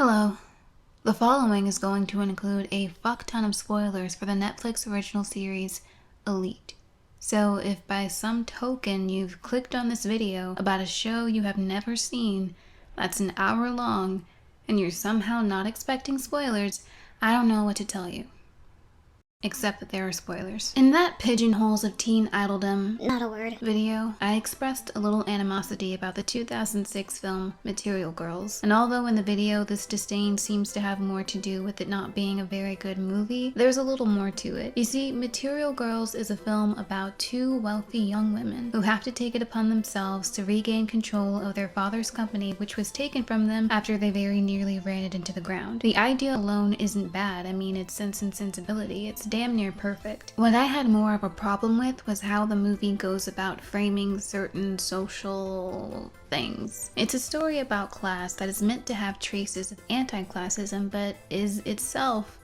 Hello. The following is going to include a fuck ton of spoilers for the Netflix original series, Elite. So if by some token you've clicked on this video about a show you have never seen, that's an hour long, and you're somehow not expecting spoilers, I don't know what to tell you. Except that there are spoilers. In that pigeonholes of teen idoldom not a word video, I expressed a little animosity about the 2006 film Material Girls. And although in the video this disdain seems to have more to do with it not being a very good movie, there's a little more to it. You see, Material Girls is a film about two wealthy young women who have to take it upon themselves to regain control of their father's company, which was taken from them after they very nearly ran it into the ground. The idea alone isn't bad. I mean, it's Sense and Sensibility. It's damn near perfect. What I had more of a problem with was how the movie goes about framing certain social things. It's a story about class that is meant to have traces of anti-classism, but is itself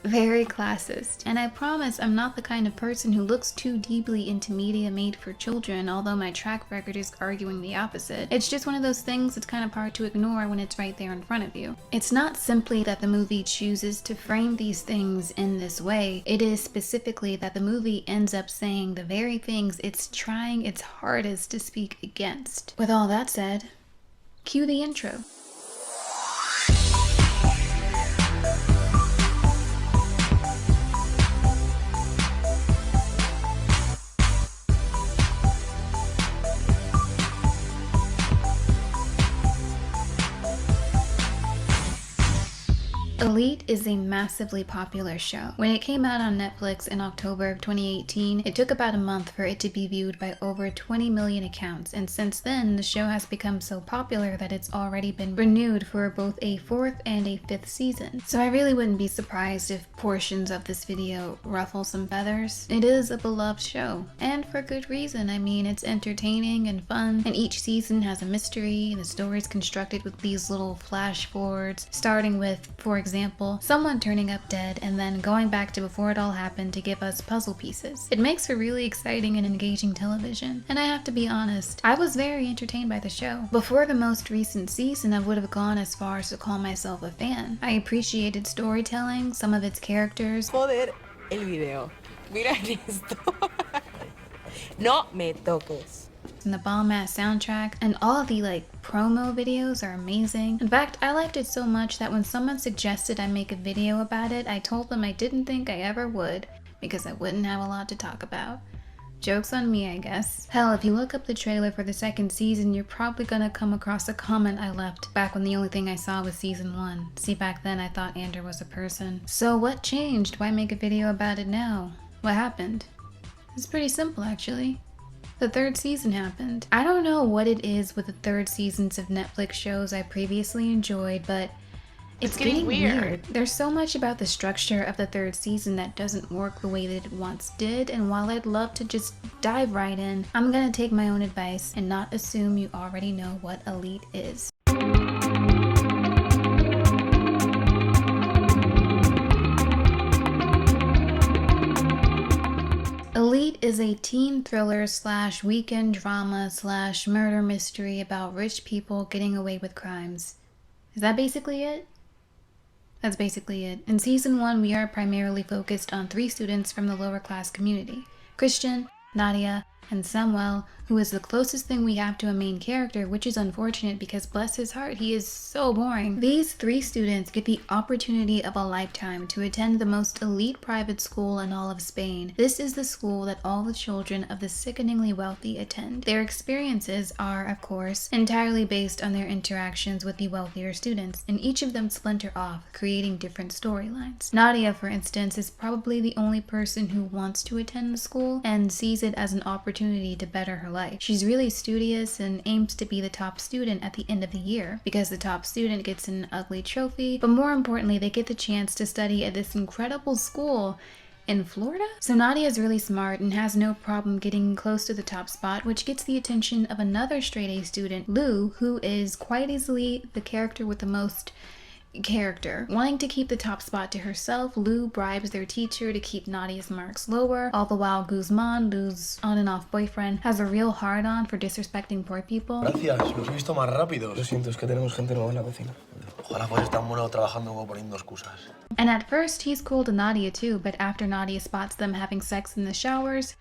very classist. And I promise I'm not the kind of person who looks too deeply into media made for children, although my track record is arguing the opposite. It's just one of those things that's kind of hard to ignore when it's right there in front of you. It's not simply that the movie chooses to frame these things in this way, it is specifically that the movie ends up saying the very things it's trying its hardest to speak against. With all that said, cue the intro. Elite is a massively popular show. When it came out on Netflix in October of 2018, it took about a month for it to be viewed by over 20 million accounts, and since then, the show has become so popular that it's already been renewed for both a 4th and a 5th season. So I really wouldn't be surprised if portions of this video ruffle some feathers. It is a beloved show, and for good reason. I mean, it's entertaining and fun, and each season has a mystery. The story's constructed with these little flash forwards, starting with, for example, someone turning up dead and then going back to before it all happened to give us puzzle pieces. It makes for really exciting and engaging television, and I have to be honest, I was very entertained by the show. Before the most recent season, I would have gone as far as to call myself a fan. I appreciated storytelling, some of its characters. Joder, el video. Mira esto. No me toques. And the bomb-ass soundtrack, and all the promo videos are amazing. In fact, I liked it so much that when someone suggested I make a video about it, I told them I didn't think I ever would, because I wouldn't have a lot to talk about. Joke's on me, I guess. Hell, if you look up the trailer for the 2nd season, you're probably gonna come across a comment I left back when the only thing I saw was season 1. See, back then I thought Andrew was a person. So what changed? Why make a video about it now? What happened? It's pretty simple, actually. The 3rd season happened. I don't know what it is with the 3rd seasons of Netflix shows I previously enjoyed, but it's getting weird. There's so much about the structure of the 3rd season that doesn't work the way that it once did, and while I'd love to just dive right in, I'm gonna take my own advice and not assume you already know what Elite is. Elite is a teen thriller / weekend drama / murder mystery about rich people getting away with crimes. Is that basically it? That's basically it. In season 1, we are primarily focused on 3 students from the lower class community: Christian, Nadia, and Samuel, who is the closest thing we have to a main character, which is unfortunate because bless his heart, he is so boring. These 3 students get the opportunity of a lifetime to attend the most elite private school in all of Spain. This is the school that all the children of the sickeningly wealthy attend. Their experiences are, of course, entirely based on their interactions with the wealthier students, and each of them splinter off, creating different storylines. Nadia, for instance, is probably the only person who wants to attend the school and sees it as an opportunity to better her life. She's really studious and aims to be the top student at the end of the year, because the top student gets an ugly trophy, but more importantly, they get the chance to study at this incredible school in Florida? So Nadia is really smart and has no problem getting close to the top spot, which gets the attention of another straight A student, Lou, who is quite easily the character with the most character. Wanting to keep the top spot to herself, Lou bribes their teacher to keep Nadia's marks lower, all the while Guzman, Lou's on and off boyfriend, has a real hard-on for disrespecting poor people. Gracias, los he visto más rápidos. Lo siento, es que tenemos gente nueva en la cocina. Ojalá fuese tan bueno trabajando como poniendo excusas. And at first, he's cool to Nadia too, but after Nadia spots them having sex in the showers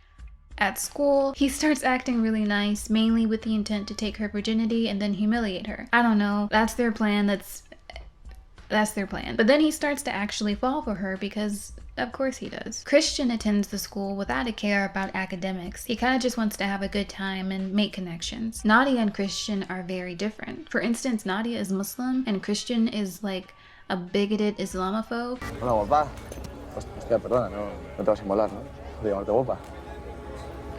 at school, he starts acting really nice, mainly with the intent to take her virginity and then humiliate her. I don't know, that's their plan, that's their plan. But then he starts to actually fall for her because of course he does. Christian attends the school without a care about academics. He kind of just wants to have a good time and make connections. Nadia and Christian are very different. For instance, Nadia is Muslim and Christian is like a bigoted Islamophobe. Hola, guapa. Hostia, perdona, no te vas a inmolar, ¿no? De llamarte guapa.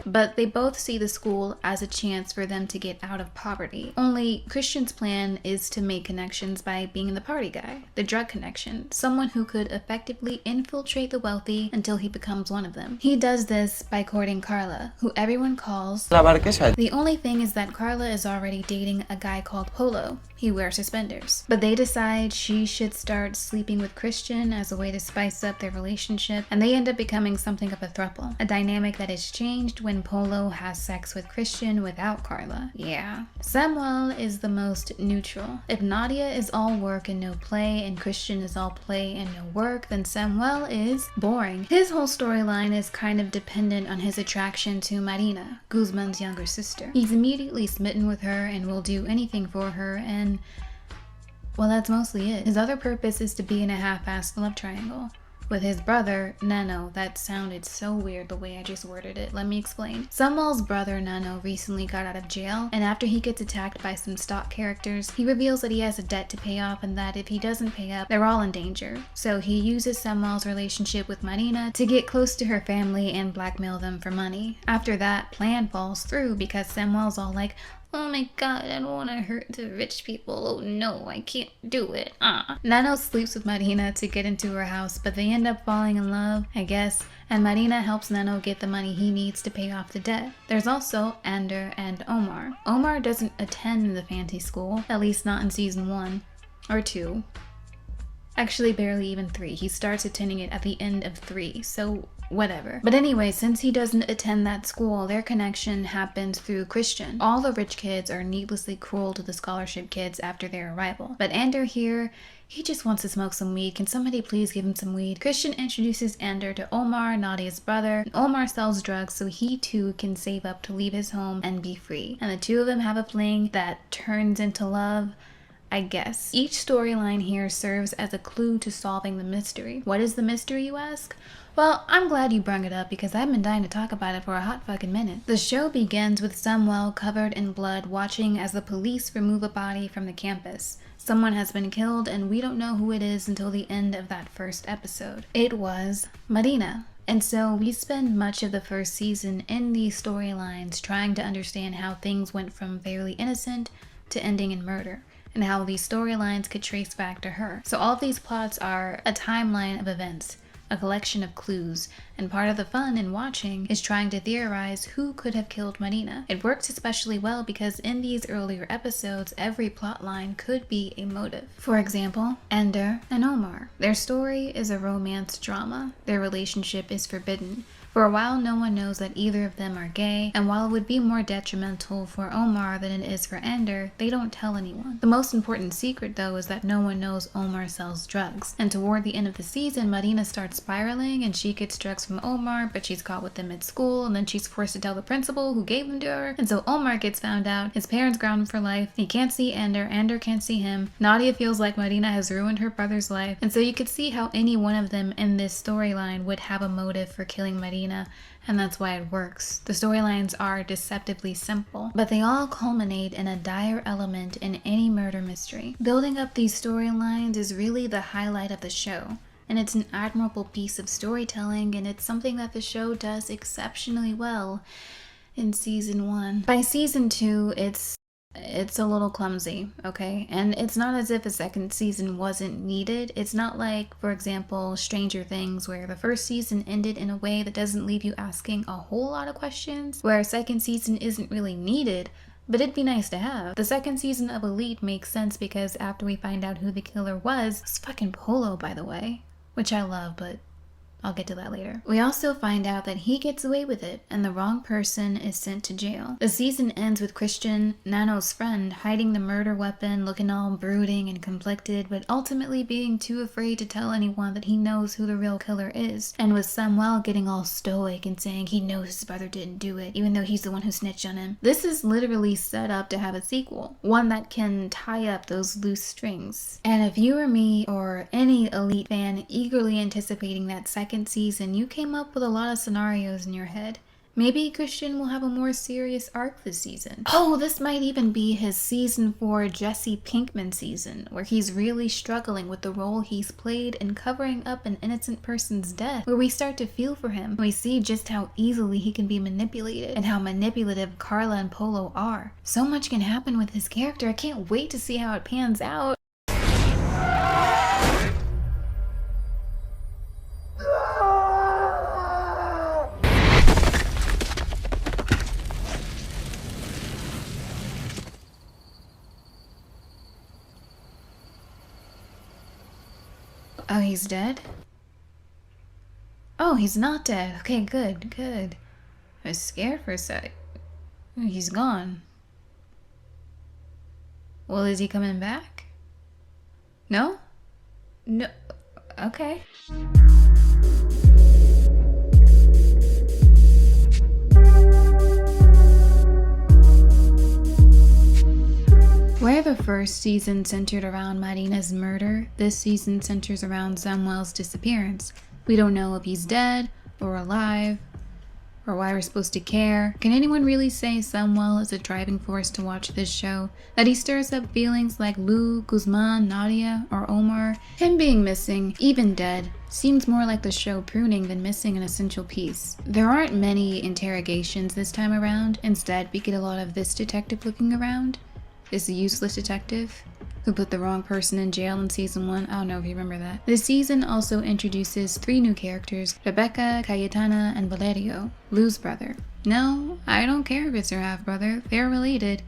But they both see the school as a chance for them to get out of poverty. Only Christian's plan is to make connections by being the party guy, the drug connection, someone who could effectively infiltrate the wealthy until he becomes one of them. He does this by courting Carla, who everyone calls La marquesa. The only thing is that Carla is already dating a guy called Polo. He wears suspenders. But they decide she should start sleeping with Christian as a way to spice up their relationship, and they end up becoming something of a throuple, a dynamic that is changed when Polo has sex with Christian without Carla. Yeah. Samuel is the most neutral. If Nadia is all work and no play, and Christian is all play and no work, then Samuel is boring. His whole storyline is kind of dependent on his attraction to Marina, Guzman's younger sister. He's immediately smitten with her and will do anything for her, and well, that's mostly it. His other purpose is to be in a half-assed love triangle with his brother, Nano. That sounded so weird the way I just worded it. Let me explain. Samuel's brother, Nano, recently got out of jail, and after he gets attacked by some stock characters, he reveals that he has a debt to pay off and that if he doesn't pay up, they're all in danger. So he uses Samuel's relationship with Marina to get close to her family and blackmail them for money. After that, plan falls through because Samuel's all like, oh my god, I don't want to hurt the rich people. Oh no, I can't do it. Nano sleeps with Marina to get into her house, but they end up falling in love, I guess, and Marina helps Nano get the money he needs to pay off the debt. There's also Ander and Omar. Omar doesn't attend the fancy school, at least not in season 1 or 2. Actually, barely even 3. He starts attending it at the end of 3, so whatever. But anyway, since he doesn't attend that school, their connection happens through Christian. All the rich kids are needlessly cruel to the scholarship kids after their arrival. But Ander here, he just wants to smoke some weed. Can somebody please give him some weed? Christian introduces Ander to Omar, Nadia's brother. Omar sells drugs so he too can save up to leave his home and be free. And the two of them have a fling that turns into love, I guess. Each storyline here serves as a clue to solving the mystery. What is the mystery, you ask? Well, I'm glad you brung it up because I've been dying to talk about it for a hot fucking minute. The show begins with Samuel covered in blood watching as the police remove a body from the campus. Someone has been killed and we don't know who it is until the end of that first episode. It was Marina. And so we spend much of the first season in these storylines trying to understand how things went from fairly innocent to ending in murder, and how these storylines could trace back to her. So all of these plots are a timeline of events, a collection of clues, and part of the fun in watching is trying to theorize who could have killed Marina. It works especially well because in these earlier episodes, every plot line could be a motive. For example, Ander and Omar. Their story is a romance drama. Their relationship is forbidden. For a while, no one knows that either of them are gay, and while it would be more detrimental for Omar than it is for Ander, they don't tell anyone. The most important secret, though, is that no one knows Omar sells drugs. And toward the end of the season, Marina starts spiraling, and she gets drugs from Omar, but she's caught with them at school, and then she's forced to tell the principal who gave them to her. And so Omar gets found out, his parents ground him for life, he can't see Ander, Ander can't see him, Nadia feels like Marina has ruined her brother's life, and so you could see how any one of them in this storyline would have a motive for killing Marina, and that's why it works. The storylines are deceptively simple, but they all culminate in a dire element in any murder mystery. Building up these storylines is really the highlight of the show, and it's an admirable piece of storytelling, and it's something that the show does exceptionally well in season 1. By season 2, it's a little clumsy, okay? And it's not as if a second season wasn't needed. It's not like, for example, Stranger Things, where the first season ended in a way that doesn't leave you asking a whole lot of questions, where a second season isn't really needed, but it'd be nice to have. The second season of Elite makes sense because after we find out who the killer was, it's fucking Polo, by the way, which I love, but I'll get to that later. We also find out that he gets away with it and the wrong person is sent to jail. The season ends with Christian, Nano's friend, hiding the murder weapon, looking all brooding and conflicted, but ultimately being too afraid to tell anyone that he knows who the real killer is. And with Samuel getting all stoic and saying he knows his brother didn't do it, even though he's the one who snitched on him. This is literally set up to have a sequel, one that can tie up those loose strings. And if you or me or any Elite fan eagerly anticipating that second season, you came up with a lot of scenarios in your head. Maybe Christian will have a more serious arc this season. Oh, this might even be his season 4 Jesse Pinkman season, where he's really struggling with the role he's played in covering up an innocent person's death, where we start to feel for him. We see just how easily he can be manipulated and how manipulative Carla and Polo are. So much can happen with his character. I can't wait to see how it pans out. Oh, he's dead? Oh, he's not dead. Okay, good, good. I was scared for a sec. He's gone. Well, is he coming back? No? No. Okay. Where the first season centered around Marina's murder, this season centers around Samuel's disappearance. We don't know if he's dead or alive, or why we're supposed to care. Can anyone really say Samuel is a driving force to watch this show? That he stirs up feelings like Lou, Guzman, Nadia, or Omar? Him being missing, even dead, seems more like the show pruning than missing an essential piece. There aren't many interrogations this time around. Instead, we get a lot of this detective looking around. Is the useless detective who put the wrong person in jail in season 1. I don't know if you remember that. The season also introduces 3 new characters, Rebecca, Cayetana, and Valerio, Lou's brother. No, I don't care if it's her half-brother. They're related,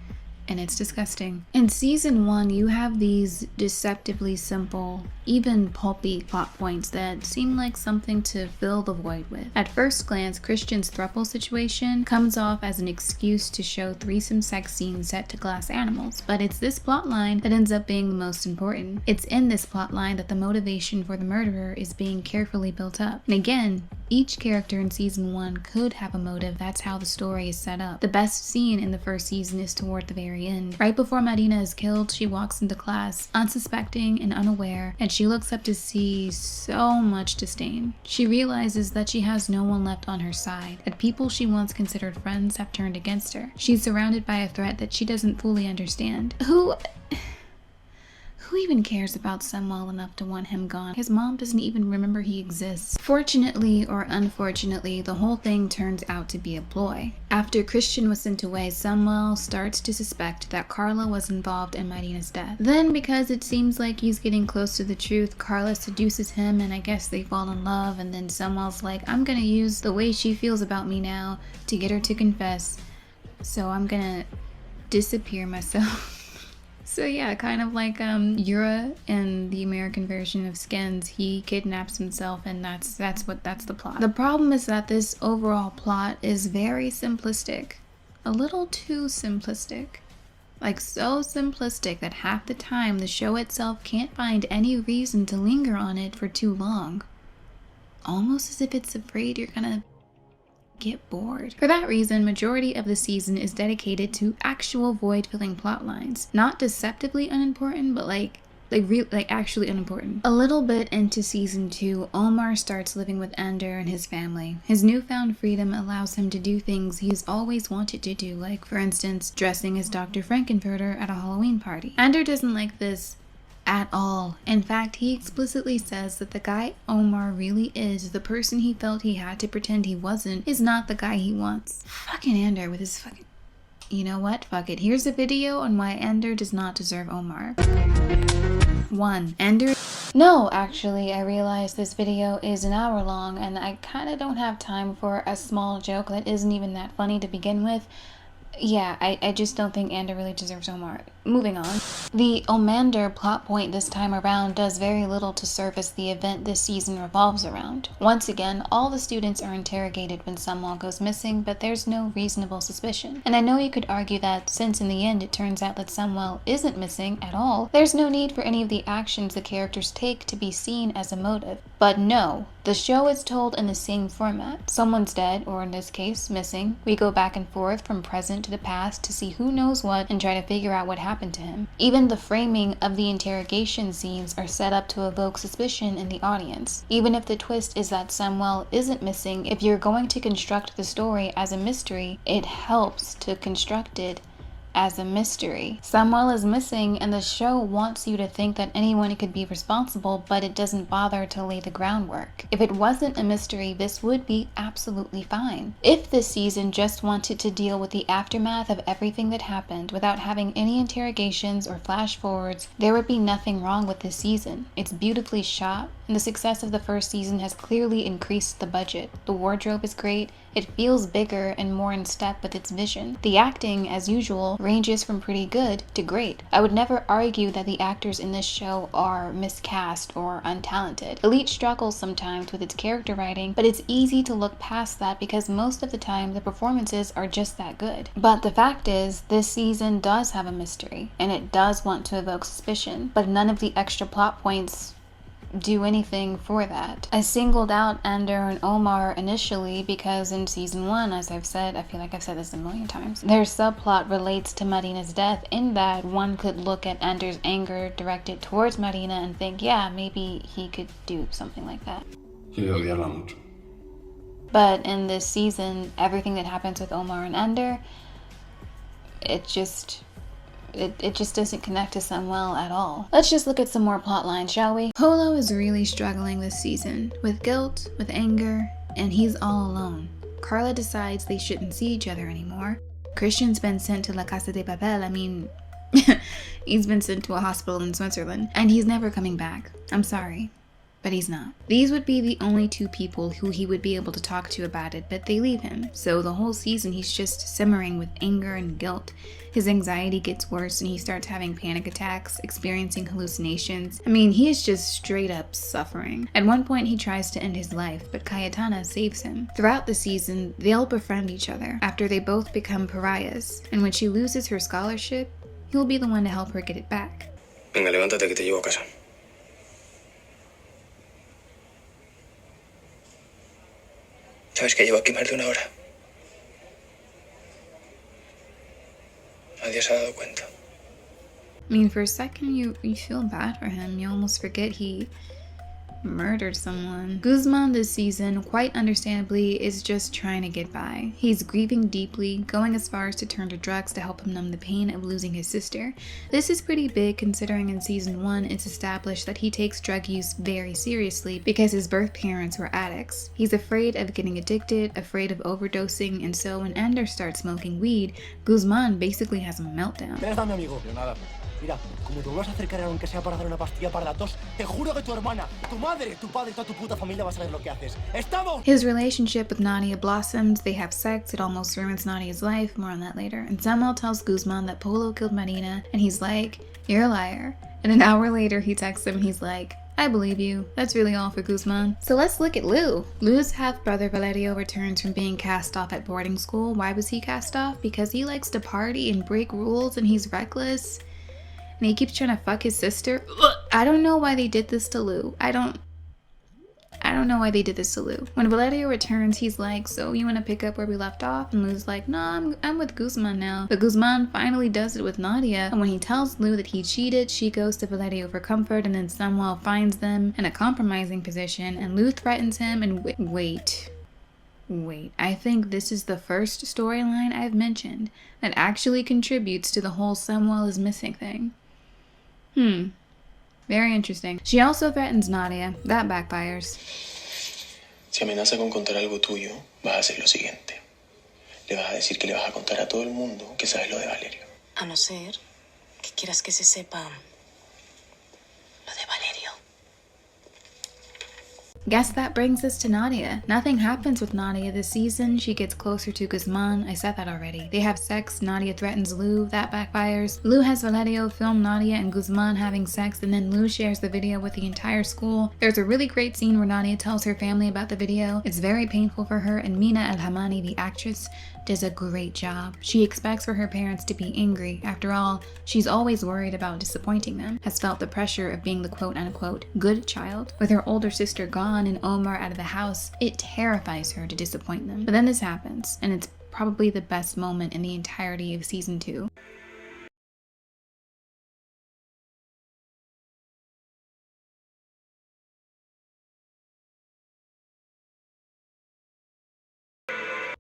and it's disgusting. In season 1, you have these deceptively simple, even pulpy plot points that seem like something to fill the void with. At first glance, Christian's throuple situation comes off as an excuse to show threesome sex scenes set to glass animals, but it's this plotline that ends up being the most important. It's in this plotline that the motivation for the murderer is being carefully built up. And again, each character in season 1 could have a motive. That's how the story is set up. The best scene in the first season is toward the very end. Right before Marina is killed, she walks into class, unsuspecting and unaware, and she looks up to see so much disdain. She realizes that she has no one left on her side, that people she once considered friends have turned against her. She's surrounded by a threat that she doesn't fully understand. Who even cares about Samuel enough to want him gone? His mom doesn't even remember he exists. Fortunately or unfortunately, the whole thing turns out to be a ploy. After Christian was sent away, Samuel starts to suspect that Carla was involved in Marina's death. Then, because it seems like he's getting close to the truth, Carla seduces him and I guess they fall in love, and then Samuel's like, I'm gonna use the way she feels about me now to get her to confess, so I'm gonna disappear myself. So yeah, kind of like Yura in the American version of Skins, he kidnaps himself, and that's the plot. The problem is that this overall plot is very simplistic. A little too simplistic. Like so simplistic that half the time the show itself can't find any reason to linger on it for too long. Almost as if it's afraid you're gonna get bored. For that reason, majority of the season is dedicated to actual void-filling plot lines. Not deceptively unimportant, but like actually unimportant. A little bit into season 2, Omar starts living with Ander and his family. His newfound freedom allows him to do things he's always wanted to do, like for instance, dressing as Dr. Frankenfurter at a Halloween party. Ander doesn't like this at all. In fact, he explicitly says that the guy Omar really is, the person he felt he had to pretend he wasn't, is not the guy he wants. Fucking Ander with his fucking... You know what? Fuck it. Here's a video on why Ander does not deserve Omar. 1. Ander... No, actually, I realized this video is an hour long and I kinda don't have time for a small joke that isn't even that funny to begin with. Yeah, I just don't think Ander really deserves Omar. moving on. The Omander plot point this time around does very little to service the event this season revolves around. Once again, all the students are interrogated when someone goes missing, but there's no reasonable suspicion. And I know you could argue that since in the end it turns out that Samuel isn't missing at all, there's no need for any of the actions the characters take to be seen as a motive. But no, the show is told in the same format. Someone's dead, or in this case, missing. We go back and forth from present to the past to see who knows what and try to figure out what happened to him. Even the framing of the interrogation scenes are set up to evoke suspicion in the audience. Even if the twist is that Samuel isn't missing, if you're going to construct the story as a mystery, it helps to construct it as a mystery. Samuel is missing and the show wants you to think that anyone could be responsible, but it doesn't bother to lay the groundwork. If it wasn't a mystery, this would be absolutely fine. If this season just wanted to deal with the aftermath of everything that happened without having any interrogations or flash forwards, there would be nothing wrong with this season. It's beautifully shot, and the success of the first season has clearly increased the budget. The wardrobe is great, it feels bigger and more in step with its vision. The acting, as usual, ranges from pretty good to great. I would never argue that the actors in this show are miscast or untalented. Elite struggles sometimes with its character writing, but it's easy to look past that because most of the time the performances are just that good. But the fact is, this season does have a mystery, and it does want to evoke suspicion, but none of the extra plot points do anything for that. I singled out Ander and Omar initially because in season 1, as I've said, I feel like I've said this a million times, their subplot relates to Marina's death in that one could look at Ander's anger directed towards Marina and think, yeah, maybe he could do something like that. But in this season, everything that happens with Omar and Ander, it just doesn't connect to Samuel at all. Let's just look at some more plot lines, shall we? Polo is really struggling this season, with guilt, with anger, and he's all alone. Carla decides they shouldn't see each other anymore. Christian's been sent to La Casa de Papel, he's been sent to a hospital in Switzerland, and he's never coming back. I'm sorry, but he's not. These would be the only two people who he would be able to talk to about it, but they leave him. So the whole season he's just simmering with anger and guilt. His anxiety gets worse and he starts having panic attacks, experiencing hallucinations. He is just straight up suffering. At one point he tries to end his life, but Cayetana saves him. Throughout the season, they'll befriend each other after they both become pariahs, and when she loses her scholarship, he'll be the one to help her get it back. Venga, levántate que te llevo a casa. ¿Sabes que llevo aquí más de una hora? Nadie se ha dado cuenta. For a second you feel bad for him. You almost forget he murdered someone. Guzman this season, quite understandably, is just trying to get by. He's grieving deeply, going as far as to turn to drugs to help him numb the pain of losing his sister. This is pretty big considering in season 1 it's established that he takes drug use very seriously because his birth parents were addicts. He's afraid of getting addicted, afraid of overdosing, and so when Ander starts smoking weed, Guzman basically has a meltdown. Mira, como te vuelvas a acercar aunque sea para dar una pastilla para la tos, te juro que tu hermana, tu madre, tu padre y toda tu puta familia va a saber lo que haces. ¡Estamos! His relationship with Nadia blossoms, they have sex, it almost ruins Nadia's life, more on that later, and Samuel tells Guzman that Polo killed Marina, and he's like, you're a liar. And an hour later he texts him and he's like, I believe you. That's really all for Guzman. So let's look at Lou. Lou's half-brother Valerio returns from being cast off at boarding school. Why was he cast off? Because he likes to party and break rules and he's reckless. And he keeps trying to fuck his sister. I don't know why they did this to Lou. I don't know why they did this to Lou. When Valerio returns, he's like, so you want to pick up where we left off? And Lou's like, no, I'm with Guzman now. But Guzman finally does it with Nadia. And when he tells Lou that he cheated, she goes to Valerio for comfort. And then Samuel finds them in a compromising position. And Lou threatens him and wait. I think this is the first storyline I've mentioned that actually contributes to the whole Samuel is missing thing. Very interesting. She also threatens Nadia. That backfires. Si amenaza con contar algo tuyo, vas a hacer lo siguiente. Le vas a decir que le vas a contar a todo el mundo que sabes lo de Valerio. A no ser que quieras que se sepa lo de Valerio. Guess that brings us to Nadia. Nothing happens with Nadia this season. She gets closer to Guzman. I said that already. They have sex. Nadia threatens Lou. That backfires. Lou has Valerio film Nadia and Guzman having sex, and then Lou shares the video with the entire school. There's a really great scene where Nadia tells her family about the video. It's very painful for her, and Mina El-Hamani, the actress, does a great job. She expects for her parents to be angry. After all, she's always worried about disappointing them, has felt the pressure of being the quote-unquote good child. With her older sister gone and Omar out of the house, it terrifies her to disappoint them. But then this happens, and it's probably the best moment in the entirety of season 2.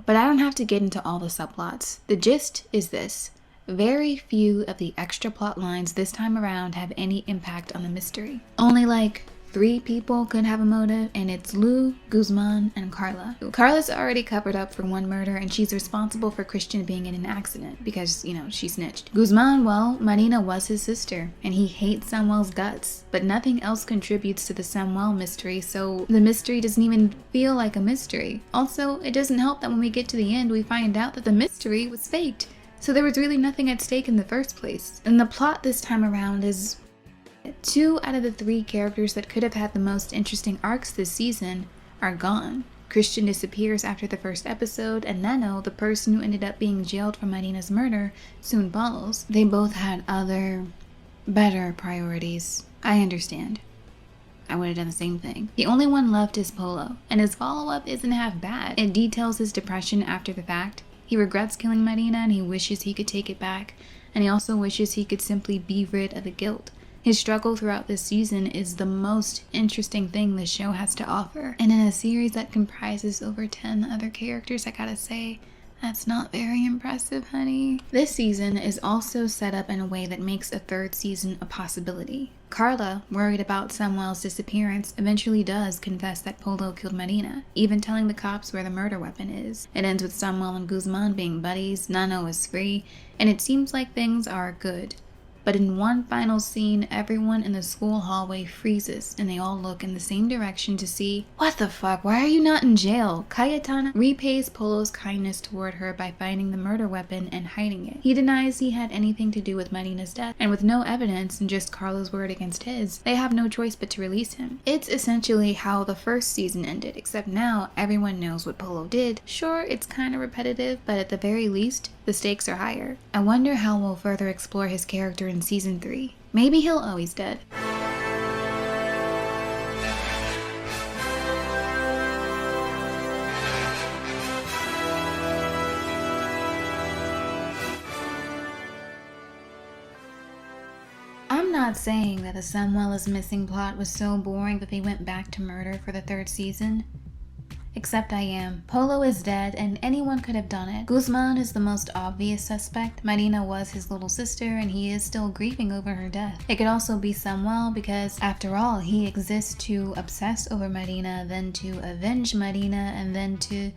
But I don't have to get into all the subplots. The gist is this. Very few of the extra plot lines this time around have any impact on the mystery. Only like 3 people could have a motive, and it's Lou, Guzman, and Carla. Carla's already covered up for one murder, and she's responsible for Christian being in an accident because, she snitched. Guzman, well, Marina was his sister, and he hates Samuel's guts, but nothing else contributes to the Samuel mystery, so the mystery doesn't even feel like a mystery. Also, it doesn't help that when we get to the end, we find out that the mystery was faked, so there was really nothing at stake in the first place. And the plot this time around is 2 out of the 3 characters that could have had the most interesting arcs this season are gone. Christian disappears after the first episode, and Nano, the person who ended up being jailed for Marina's murder, soon follows. They both had other, better priorities. I understand. I would have done the same thing. The only one left is Polo, and his follow-up isn't half bad. It details his depression after the fact. He regrets killing Marina, and he wishes he could take it back, and he also wishes he could simply be rid of the guilt. His struggle throughout this season is the most interesting thing the show has to offer. And in a series that comprises over 10 other characters, I gotta say, that's not very impressive, honey. This season is also set up in a way that makes a 3rd season a possibility. Carla, worried about Samuel's disappearance, eventually does confess that Polo killed Marina, even telling the cops where the murder weapon is. It ends with Samuel and Guzman being buddies, Nano is free, and it seems like things are good. But in one final scene, everyone in the school hallway freezes and they all look in the same direction to see, what the fuck, why are you not in jail? Cayetana repays Polo's kindness toward her by finding the murder weapon and hiding it. He denies he had anything to do with Marina's death, and with no evidence and just Carla's word against his, they have no choice but to release him. It's essentially how the first season ended, except now everyone knows what Polo did. Sure, it's kind of repetitive, but at the very least, the stakes are higher. I wonder how we'll further explore his character in season 3. Maybe he'll always dead. I'm not saying that the Samuel is missing plot was so boring that they went back to murder for the 3rd season. Except I am. Polo is dead, and anyone could have done it. Guzman is the most obvious suspect. Marina was his little sister, and he is still grieving over her death. It could also be Samuel, because after all, he exists to obsess over Marina, then to avenge Marina, and then to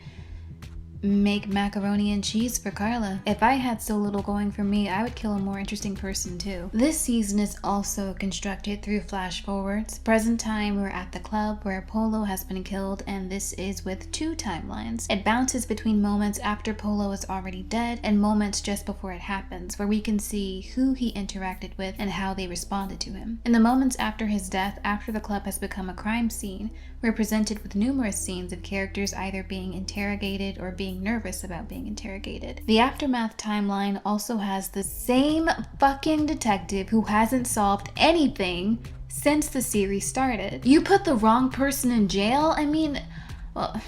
make macaroni and cheese for Carla. If I had so little going for me, I would kill a more interesting person too. This season is also constructed through flash forwards. Present time, we're at the club where Polo has been killed, and this is with 2 timelines. It bounces between moments after Polo is already dead and moments just before it happens, where we can see who he interacted with and how they responded to him. In the moments after his death, after the club has become a crime scene, we're presented with numerous scenes of characters either being interrogated or being nervous about being interrogated. The aftermath timeline also has the same fucking detective who hasn't solved anything since the series started. You put the wrong person in jail? I mean, well,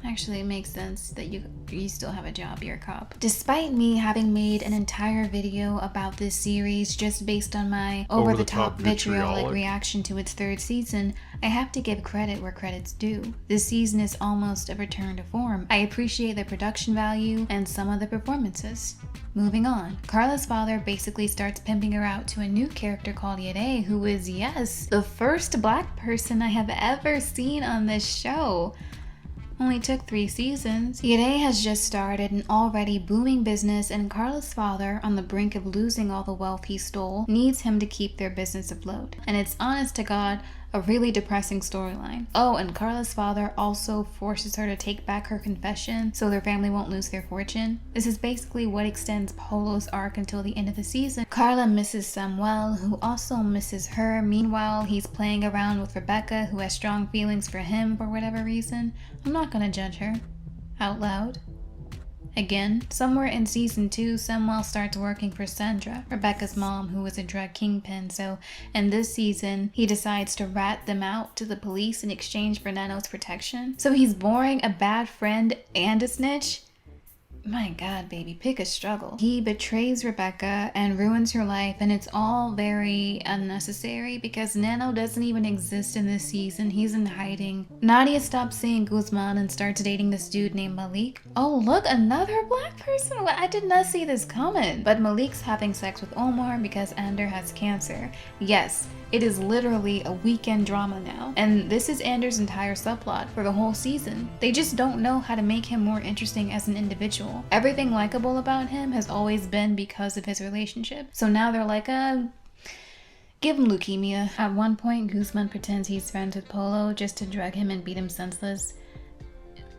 actually it makes sense that you still have a job, you're a cop. Despite me having made an entire video about this series just based on my over-the-top vitriolic reaction to its 3rd season, I have to give credit where credit's due. This season is almost a return to form. I appreciate the production value and some of the performances. Moving on, Carla's father basically starts pimping her out to a new character called Yere, who is, yes, the first black person I have ever seen on this show. Only took 3 seasons. Yere has just started an already booming business, and Carla's father, on the brink of losing all the wealth he stole, needs him to keep their business afloat. And it's honest to God, A really depressing storyline. Oh, and Carla's father also forces her to take back her confession so their family won't lose their fortune. This is basically what extends Polo's arc until the end of the season. Carla misses Samuel, who also misses her. Meanwhile, he's playing around with Rebecca, who has strong feelings for him for whatever reason. I'm not gonna judge her. Out loud. Again, somewhere in season 2, Samuel starts working for Sandra, Rebecca's mom, who was a drug kingpin, so in this season, he decides to rat them out to the police in exchange for Nano's protection. So he's boring, a bad friend, and a snitch? My god, baby, pick a struggle. He betrays Rebecca and ruins her life, and it's all very unnecessary because Nano doesn't even exist in this season. He's in hiding. Nadia stops seeing Guzman and starts dating this dude named Malik. Oh, look, another black person? I did not see this coming. But Malik's having sex with Omar because Ander has cancer. Yes, it is literally a weekend drama now. And this is Ander's entire subplot for the whole season. They just don't know how to make him more interesting as an individual. Everything likable about him has always been because of his relationship. So now they're like, give him leukemia. At one point, Guzman pretends he's friends with Polo just to drug him and beat him senseless.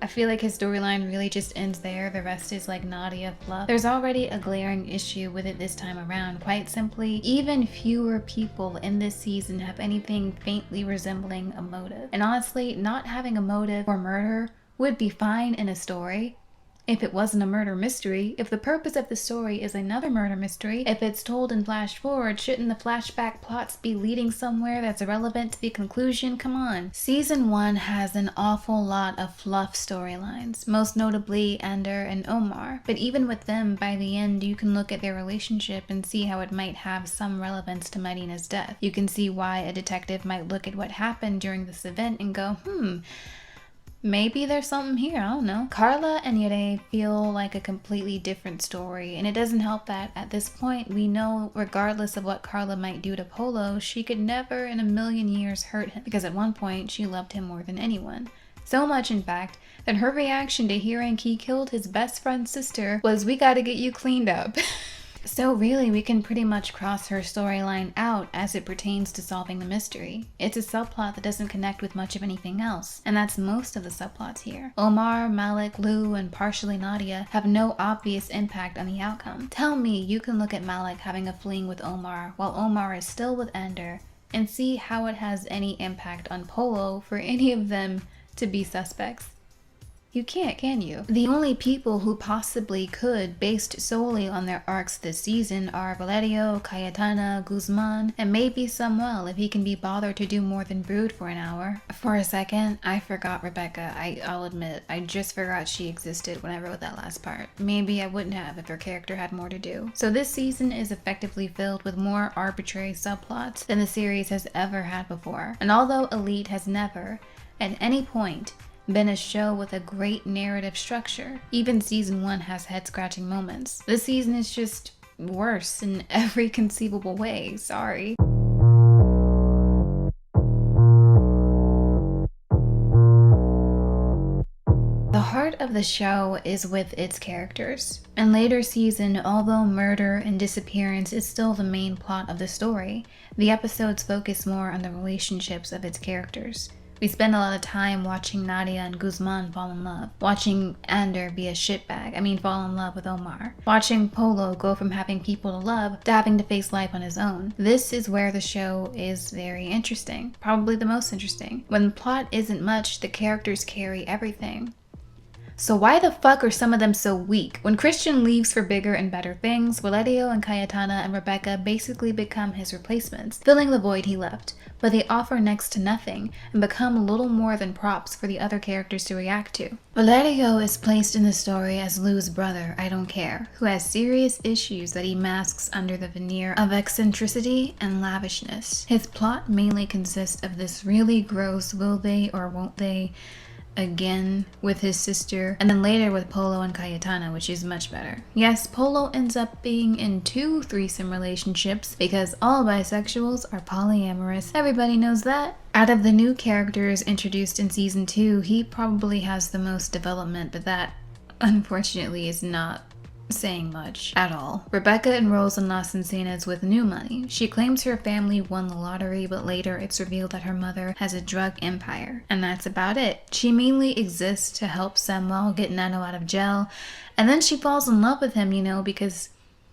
I feel like his storyline really just ends there. The rest is like Nadia fluff. There's already a glaring issue with it this time around. Quite simply, even fewer people in this season have anything faintly resembling a motive. And honestly, not having a motive for murder would be fine in a story. If it wasn't a murder mystery, if the purpose of the story is another murder mystery, if it's told in flash forward, shouldn't the flashback plots be leading somewhere that's irrelevant to the conclusion? Come on. Season 1 has an awful lot of fluff storylines, most notably Ander and Omar. But even with them, by the end, you can look at their relationship and see how it might have some relevance to Marina's death. You can see why a detective might look at what happened during this event and go, maybe there's something here, I don't know. Carla and Yere feel like a completely different story, and it doesn't help that at this point we know regardless of what Carla might do to Polo, she could never in a million years hurt him, because at one point she loved him more than anyone. So much, in fact, that her reaction to hearing he killed his best friend's sister was, we gotta get you cleaned up. So really, we can pretty much cross her storyline out as it pertains to solving the mystery. It's a subplot that doesn't connect with much of anything else, and that's most of the subplots here. Omar, Malik, Lou, and partially Nadia have no obvious impact on the outcome. Tell me you can look at Malik having a fling with Omar while Omar is still with Ander and see how it has any impact on Polo for any of them to be suspects. You can't, can you? The only people who possibly could, based solely on their arcs this season, are Valerio, Cayetana, Guzman, and maybe Samuel if he can be bothered to do more than brood for an hour. For a second, I forgot Rebecca. I'll admit, I just forgot she existed when I wrote that last part. Maybe I wouldn't have if her character had more to do. So this season is effectively filled with more arbitrary subplots than the series has ever had before. And although Elite has never, at any point, been a show with a great narrative structure, even season 1 has head-scratching moments. This season is just worse in every conceivable way, sorry. The heart of the show is with its characters. In later season, although murder and disappearance is still the main plot of the story, the episodes focus more on the relationships of its characters. We spend a lot of time watching Nadia and Guzman fall in love, watching Ander be a shitbag, fall in love with Omar, watching Polo go from having people to love to having to face life on his own. This is where the show is very interesting, probably the most interesting. When the plot isn't much, the characters carry everything. So why the fuck are some of them so weak? When Christian leaves for bigger and better things, Valerio and Cayetana and Rebecca basically become his replacements, filling the void he left. But they offer next to nothing and become little more than props for the other characters to react to. Valerio is placed in the story as Lou's brother, I don't care, who has serious issues that he masks under the veneer of eccentricity and lavishness. His plot mainly consists of this really gross will they or won't they again with his sister, and then later with Polo and Cayetana, which is much better. Yes, Polo ends up being in 2 threesome relationships because all bisexuals are polyamorous. Everybody knows that. Out of the new characters introduced in season 2, he probably has the most development, but that unfortunately is not saying much at all. Rebecca enrolls in Las Encinas with new money. She claims her family won the lottery, but later it's revealed that her mother has a drug empire. And that's about it. She mainly exists to help Samuel get Nano out of jail. And then she falls in love with him, because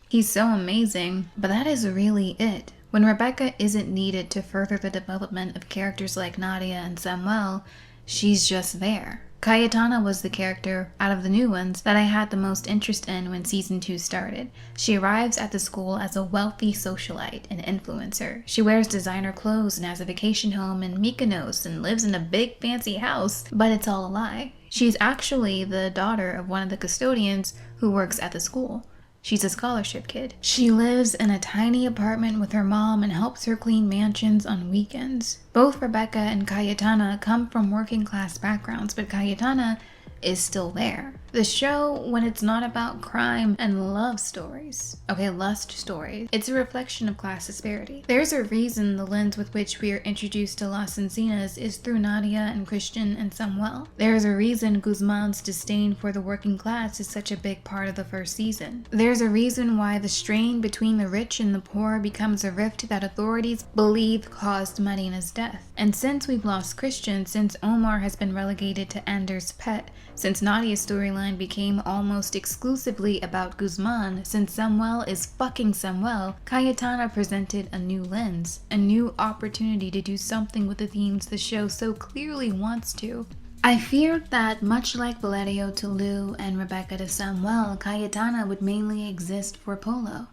he's so amazing. But that is really it. When Rebecca isn't needed to further the development of characters like Nadia and Samuel, she's just there. Cayetana was the character, out of the new ones, that I had the most interest in when season 2 started. She arrives at the school as a wealthy socialite and influencer. She wears designer clothes and has a vacation home in Mykonos and lives in a big fancy house, but it's all a lie. She's actually the daughter of one of the custodians who works at the school. She's a scholarship kid. She lives in a tiny apartment with her mom and helps her clean mansions on weekends. Both Rebecca and Cayetana come from working class backgrounds, but Cayetana is still there. The show, when it's not about crime and love stories, lust stories, it's a reflection of class disparity. There's a reason the lens with which we are introduced to Las Encinas is through Nadia and Christian and Samuel. There's a reason Guzman's disdain for the working class is such a big part of the first season. There's a reason why the strain between the rich and the poor becomes a rift that authorities believe caused Marina's death. And since we've lost Christian, since Omar has been relegated to Anders' pet, since Nadia's storyline became almost exclusively about Guzman, since Samuel is fucking Samuel, Cayetana presented a new lens, a new opportunity to do something with the themes the show so clearly wants to. I feared that, much like Valerio to Lou and Rebecca to Samuel, Cayetana would mainly exist for Polo.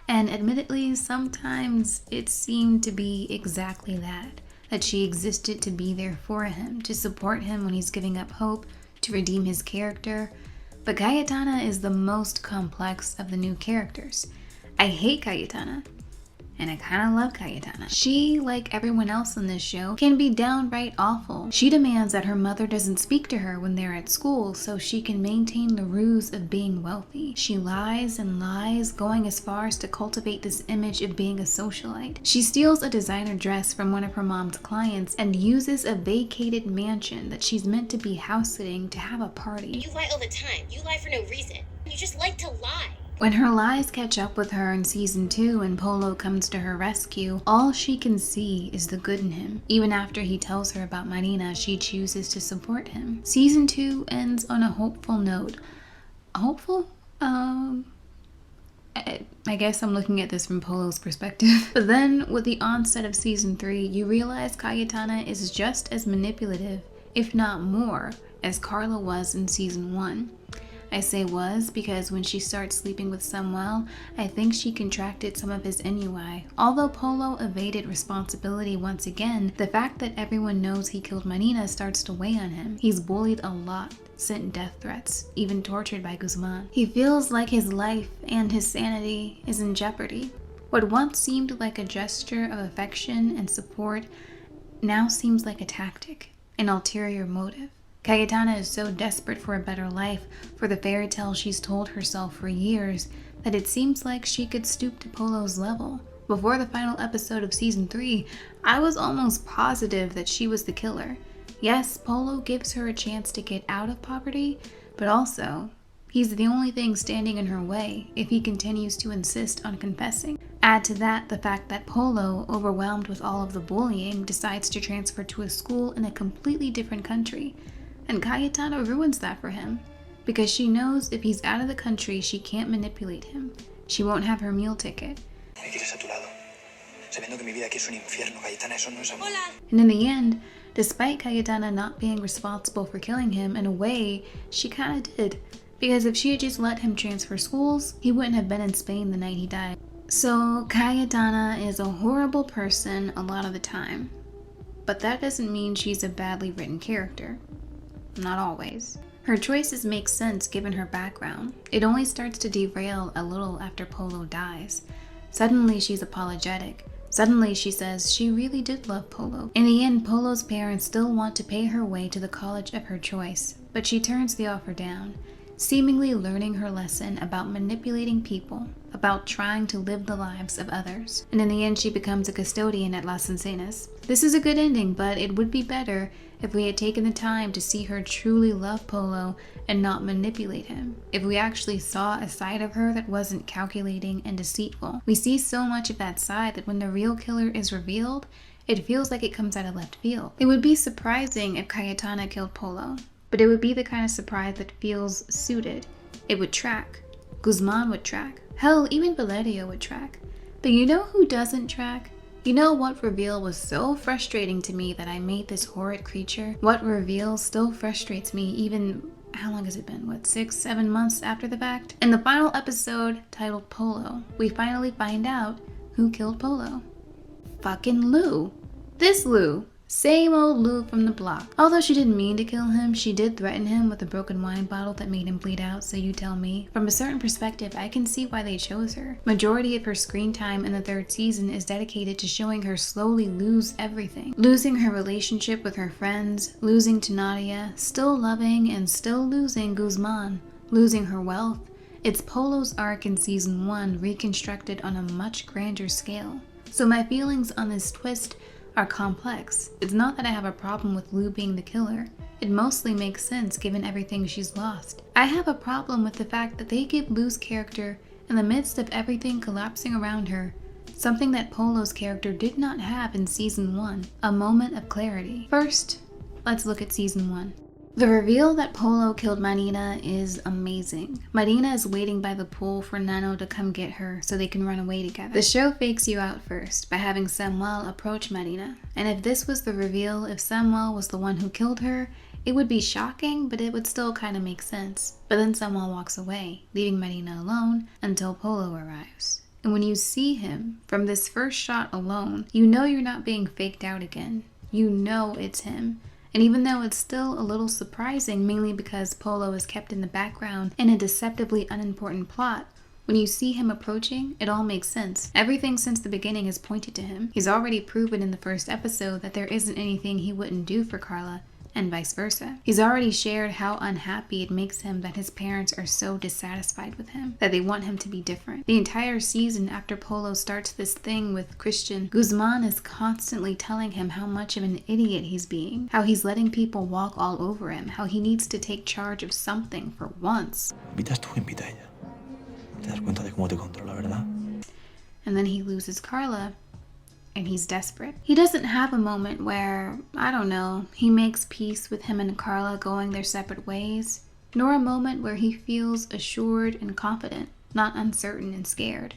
And admittedly, sometimes it seemed to be exactly that she existed to be there for him, to support him when he's giving up hope, to redeem his character. But Cayetana is the most complex of the new characters. I hate Cayetana, and I kind of love Cayetana. She, like everyone else in this show, can be downright awful. She demands that her mother doesn't speak to her when they're at school so she can maintain the ruse of being wealthy. She lies and lies, going as far as to cultivate this image of being a socialite. She steals a designer dress from one of her mom's clients and uses a vacated mansion that she's meant to be house sitting to have a party. You lie all the time. You lie for no reason. You just like to lie. When her lies catch up with her in season 2 and Polo comes to her rescue, all she can see is the good in him. Even after he tells her about Marina, she chooses to support him. Season 2 ends on a hopeful note. Hopeful? I guess I'm looking at this from Polo's perspective. But then, with the onset of season 3, you realize Cayetana is just as manipulative, if not more, as Carla was in season 1. I say was because when she starts sleeping with Samuel, I think she contracted some of his ennui. Although Polo evaded responsibility once again, the fact that everyone knows he killed Marina starts to weigh on him. He's bullied a lot, sent death threats, even tortured by Guzman. He feels like his life and his sanity is in jeopardy. What once seemed like a gesture of affection and support now seems like a tactic, an ulterior motive. Cayetana is so desperate for a better life, for the fairy tale she's told herself for years, that it seems like she could stoop to Polo's level. Before the final episode of season 3, I was almost positive that she was the killer. Yes, Polo gives her a chance to get out of poverty, but also, he's the only thing standing in her way if he continues to insist on confessing. Add to that the fact that Polo, overwhelmed with all of the bullying, decides to transfer to a school in a completely different country. And Cayetana ruins that for him, because she knows if he's out of the country, she can't manipulate him. She won't have her meal ticket. And in the end, despite Cayetana not being responsible for killing him, in a way, she kinda did. Because if she had just let him transfer schools, he wouldn't have been in Spain the night he died. So Cayetana is a horrible person a lot of the time. But that doesn't mean she's a badly written character. Not always. Her choices make sense given her background. It only starts to derail a little after Polo dies. Suddenly she's apologetic. Suddenly she says she really did love Polo. In the end, Polo's parents still want to pay her way to the college of her choice, but she turns the offer down. seemingly learning her lesson about manipulating people, about trying to live the lives of others. And in the end, she becomes a custodian at Las Encenas. This is a good ending, but it would be better if we had taken the time to see her truly love Polo and not manipulate him. If we actually saw a side of her that wasn't calculating and deceitful. We see so much of that side that when the real killer is revealed, it feels like it comes out of left field. It would be surprising if Cayetana killed Polo, but it would be the kind of surprise that feels suited. It would track. Guzman would track. Hell, even Valerio would track. But you know who doesn't track? You know what reveal was so frustrating to me that I made this horrid creature? What reveal still frustrates me even, how long has it been? What, 6-7 months after the fact? In the final episode, titled Polo, we finally find out who killed Polo. Fucking Lou. This Lou. Same old Lou from the block. Although she didn't mean to kill him, she did threaten him with a broken wine bottle that made him bleed out, so you tell me. From a certain perspective, I can see why they chose her. Majority of her screen time in the 3rd season is dedicated to showing her slowly lose everything. Losing her relationship with her friends, losing to Nadia, still loving and still losing Guzman, losing her wealth. It's Polo's arc in season 1 reconstructed on a much grander scale. So my feelings on this twist are complex. It's not that I have a problem with Lou being the killer. It mostly makes sense given everything she's lost. I have a problem with the fact that they give Lou's character, in the midst of everything collapsing around her, something that Polo's character did not have in season 1, a moment of clarity. First, let's look at season 1. The reveal that Polo killed Marina is amazing. Marina is waiting by the pool for Nano to come get her so they can run away together. The show fakes you out first by having Samuel approach Marina. And if this was the reveal, if Samuel was the one who killed her, it would be shocking, but it would still kind of make sense. But then Samuel walks away, leaving Marina alone until Polo arrives. And when you see him, from this first shot alone, you know you're not being faked out again. You know it's him. And even though it's still a little surprising, mainly because Polo is kept in the background in a deceptively unimportant plot, when you see him approaching, it all makes sense. Everything since the beginning has pointed to him. He's already proven in the first episode that there isn't anything he wouldn't do for Carla, and vice versa. He's already shared how unhappy it makes him that his parents are so dissatisfied with him, that they want him to be different. The entire season after Polo starts this thing with Christian, Guzman is constantly telling him how much of an idiot he's being, how he's letting people walk all over him, how he needs to take charge of something for once. Invitas tú, invita a ella. Te das cuenta de cómo te controla, ¿verdad? And then he loses Carla, and he's desperate. He doesn't have a moment where, I don't know, he makes peace with him and Carla going their separate ways, nor a moment where he feels assured and confident, not uncertain and scared.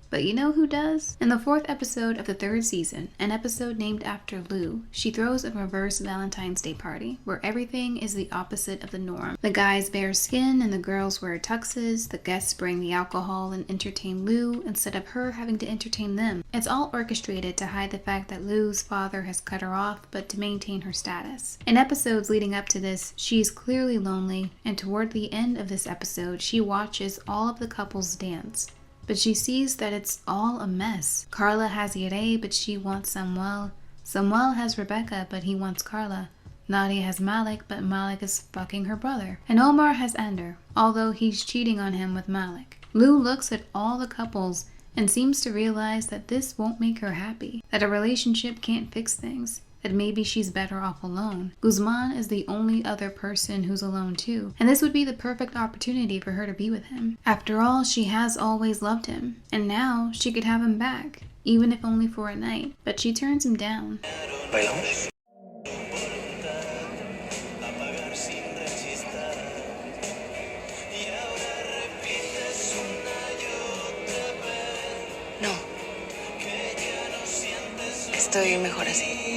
But you know who does? In the 4th episode of the 3rd season, an episode named after Lou, she throws a reverse Valentine's Day party, where everything is the opposite of the norm. The guys bare skin and the girls wear tuxes, the guests bring the alcohol and entertain Lou instead of her having to entertain them. It's all orchestrated to hide the fact that Lou's father has cut her off, but to maintain her status. In episodes leading up to this, she's clearly lonely, and toward the end of this episode, she watches all of the couples dance. But she sees that it's all a mess. Carla has Yere, but she wants Samuel. Samuel has Rebecca, but he wants Carla. Nadia has Malik, but Malik is fucking her brother. And Omar has Ender, although he's cheating on him with Malik. Lou looks at all the couples and seems to realize that this won't make her happy, that a relationship can't fix things, that maybe she's better off alone. Guzman is the only other person who's alone too, and this would be the perfect opportunity for her to be with him. After all, she has always loved him, and now she could have him back, even if only for a night. But she turns him down. ¿Bailamos? No. Estoy mejor así.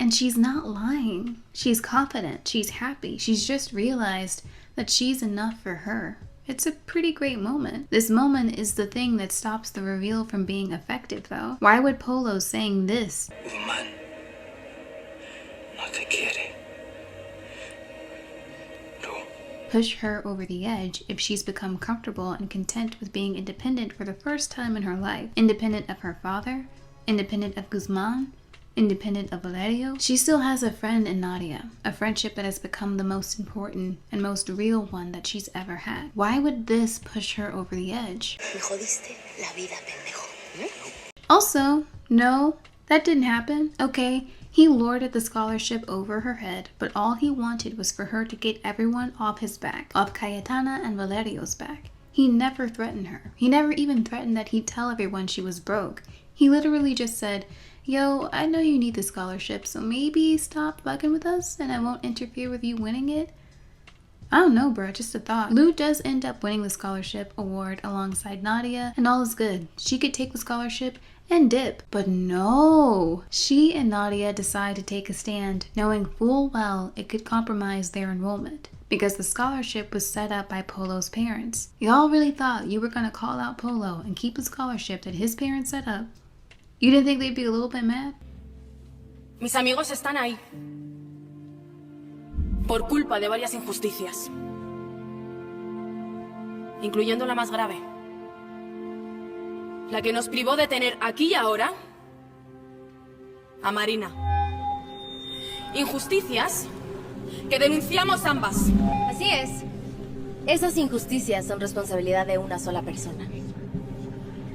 And she's not lying. She's confident. She's happy. She's just realized that she's enough for her. It's a pretty great moment. This moment is the thing that stops the reveal from being effective, though. Why would Polo saying this Guzmán, no te quiere. push her over the edge if she's become comfortable and content with being independent for the first time in her life? Independent of her father? Independent of Guzman? independent of Valerio, she still has a friend in Nadia, a friendship that has become the most important and most real one that she's ever had. Why would this push her over the edge? Me jodiste la vida, pendejo. Also, no, that didn't happen. Okay, he lorded the scholarship over her head, but all he wanted was for her to get everyone off his back, off Cayetana and Valerio's back. He never threatened her. He never even threatened that he'd tell everyone she was broke. He literally just said, yo, I know you need the scholarship, so maybe stop fucking with us and I won't interfere with you winning it. I don't know, bro, just a thought. Lou does end up winning the scholarship award alongside Nadia, and all is good. She could take the scholarship and dip. But no, she and Nadia decide to take a stand, knowing full well it could compromise their enrollment, because the scholarship was set up by Polo's parents. Y'all really thought you were gonna call out Polo and keep a scholarship that his parents set up? You didn't think they'd be a little bit mad? Mis amigos están ahí. Por culpa de varias injusticias. Incluyendo la más grave. La que nos privó de tener aquí y ahora a Marina. Injusticias que denunciamos ambas. Así es. Esas injusticias son responsabilidad de una sola persona.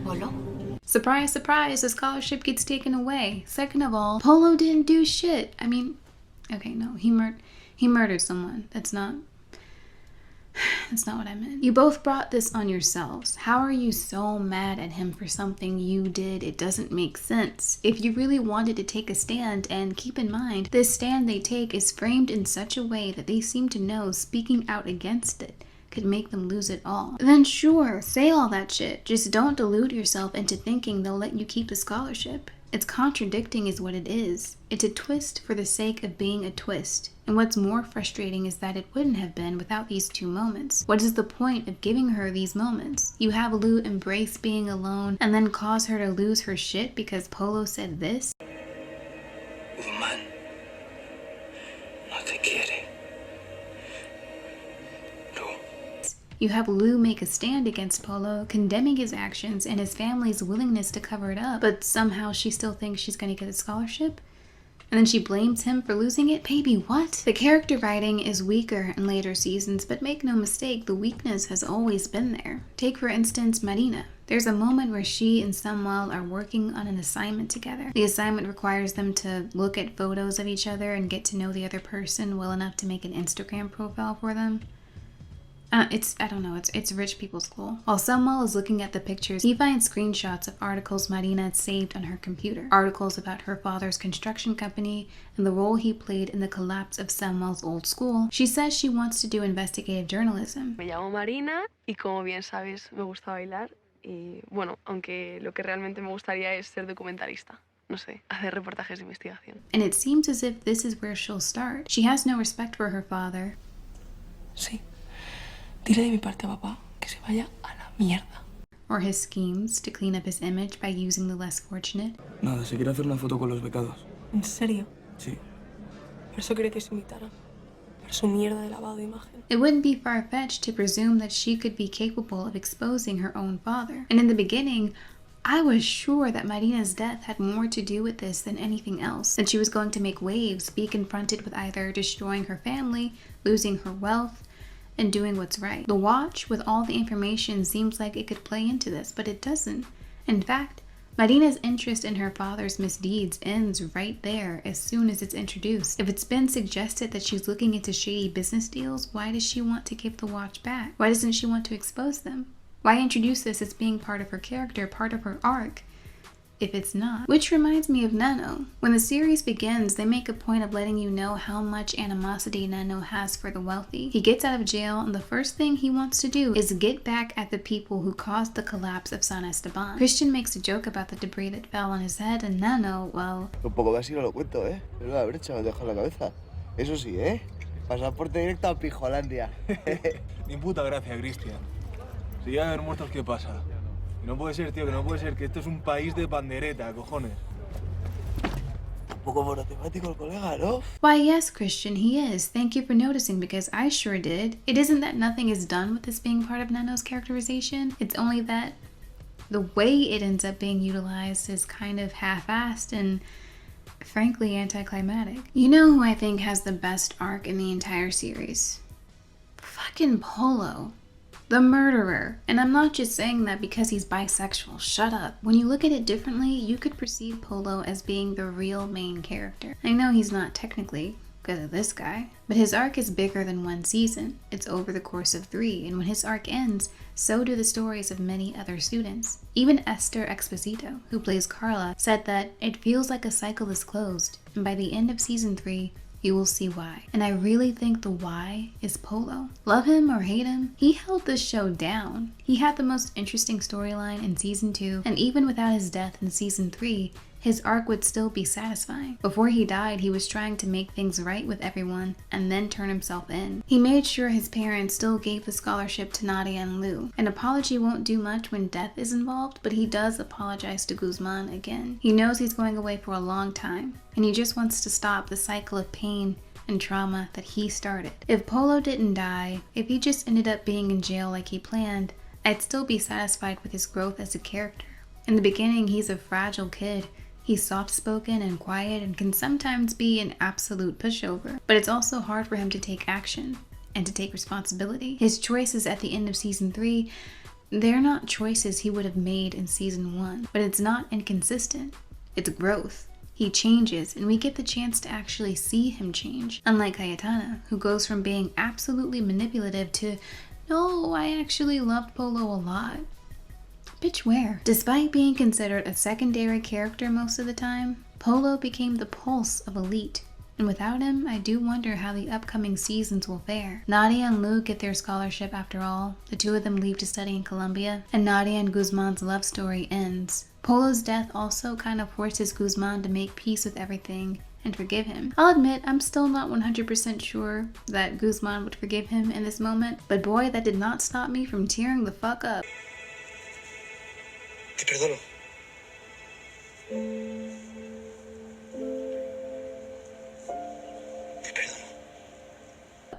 ¿Polo? Surprise, surprise, the scholarship gets taken away. Second of all, Polo didn't do shit. I mean, okay, no, he murdered someone. That's not what I meant. You both brought this on yourselves. How are you so mad at him for something you did? It doesn't make sense. If you really wanted to take a stand, and keep in mind, this stand they take is framed in such a way that they seem to know speaking out against it could make them lose it all, then sure, say all that shit. Just don't delude yourself into thinking they'll let you keep the scholarship. It's contradicting is what it is. It's a twist for the sake of being a twist. And what's more frustrating is that it wouldn't have been without these two moments. What is the point of giving her these moments? You have Lou embrace being alone and then cause her to lose her shit because Polo said this? Woman, no te quiere. You have Lou make a stand against Polo, condemning his actions and his family's willingness to cover it up, but somehow she still thinks she's going to get a scholarship? And then she blames him for losing it? Baby, what? The character writing is weaker in later seasons, but make no mistake, the weakness has always been there. Take, for instance, Marina. There's a moment where she and Samuel are working on an assignment together. The assignment requires them to look at photos of each other and get to know the other person well enough to make an Instagram profile for them. It's rich people school. While Samuel is looking at the pictures, he finds screenshots of articles Marina had saved on her computer. Articles about her father's construction company and the role he played in the collapse of Samuel's old school. She says she wants to do investigative journalism. Me llamo Marina y como bien sabes me gusta bailar y bueno, aunque lo que realmente me gustaría es ser documentalista. No sé, hacer reportajes de investigación. And it seems as if this is where she'll start. She has no respect for her father. Sí. Dile de mi parte a papá que se vaya a la mierda. Or his schemes to clean up his image by using the less fortunate. Nada, se quiere hacer una foto con los becados. ¿En serio? Sí. Por eso quería que se imitara. Por su mierda de lavado de imagen. It wouldn't be far-fetched to presume that she could be capable of exposing her own father. And in the beginning, I was sure that Marina's death had more to do with this than anything else. That she was going to make waves, be confronted with either destroying her family, losing her wealth, and doing what's right. The watch with all the information seems like it could play into this, but it doesn't. In fact, Marina's interest in her father's misdeeds ends right there as soon as it's introduced. If it's been suggested that she's looking into shady business deals, why does she want to give the watch back? Why doesn't she want to expose them? Why introduce this as being part of her character, part of her arc, if it's not? Which reminds me of Nano. When the series begins, they make a point of letting you know how much animosity Nano has for the wealthy. He gets out of jail, and the first thing he wants to do is get back at the people who caused the collapse of San Esteban. Christian makes a joke about the debris that fell on his head, and Nano, well... Un poco casi no lo cuento, ¿eh? Pero la brecha me deja en la cabeza. Eso sí, ¿eh? Pasaporte directo a Pijolandia. Ni puta gracia, Cristian. Si ya haber muertos, ¿qué pasa? Que no puede ser, tío, que no puede ser, que esto es un país de pandereta, cojones. Un poco monotemático el colega, ¿no? Why, yes, Christian, he is. Thank you for noticing, because I sure did. It isn't that nothing is done with this being part of Nano's characterization. It's only that the way it ends up being utilized is kind of half-assed, and frankly anticlimactic. You know who I think has the best arc in the entire series? Fucking Polo. The murderer. And I'm not just saying that because he's bisexual. Shut up. When you look at it differently, you could perceive Polo as being the real main character. I know he's not technically, because of this guy, but his arc is bigger than one season. It's over the course of 3, and when his arc ends, so do the stories of many other students. Even Esther Exposito, who plays Carla, said that it feels like a cycle is closed, and by the end of season 3, you will see why. And I really think the why is Polo. Love him or hate him, he held this show down. He had the most interesting storyline in season 2, and even without his death in season 3, his arc would still be satisfying. Before he died, he was trying to make things right with everyone and then turn himself in. He made sure his parents still gave the scholarship to Nadia and Lou. An apology won't do much when death is involved, but he does apologize to Guzman again. He knows he's going away for a long time, and he just wants to stop the cycle of pain and trauma that he started. If Polo didn't die, if he just ended up being in jail like he planned, I'd still be satisfied with his growth as a character. In the beginning, he's a fragile kid. He's soft-spoken and quiet and can sometimes be an absolute pushover, but it's also hard for him to take action and to take responsibility. His choices at the end of season 3, they're not choices he would have made in season 1, but it's not inconsistent. It's growth. He changes, and we get the chance to actually see him change. Unlike Cayetana, who goes from being absolutely manipulative to, no, I actually loved Polo a lot. Bitch, where? Despite being considered a secondary character most of the time, Polo became the pulse of Elite. And without him, I do wonder how the upcoming seasons will fare. Nadia and Lou get their scholarship after all. The two of them leave to study in Colombia, and Nadia and Guzman's love story ends. Polo's death also kind of forces Guzman to make peace with everything and forgive him. I'll admit, I'm still not 100% sure that Guzman would forgive him in this moment, but boy, that did not stop me from tearing the fuck up. Te perdono. Te perdono.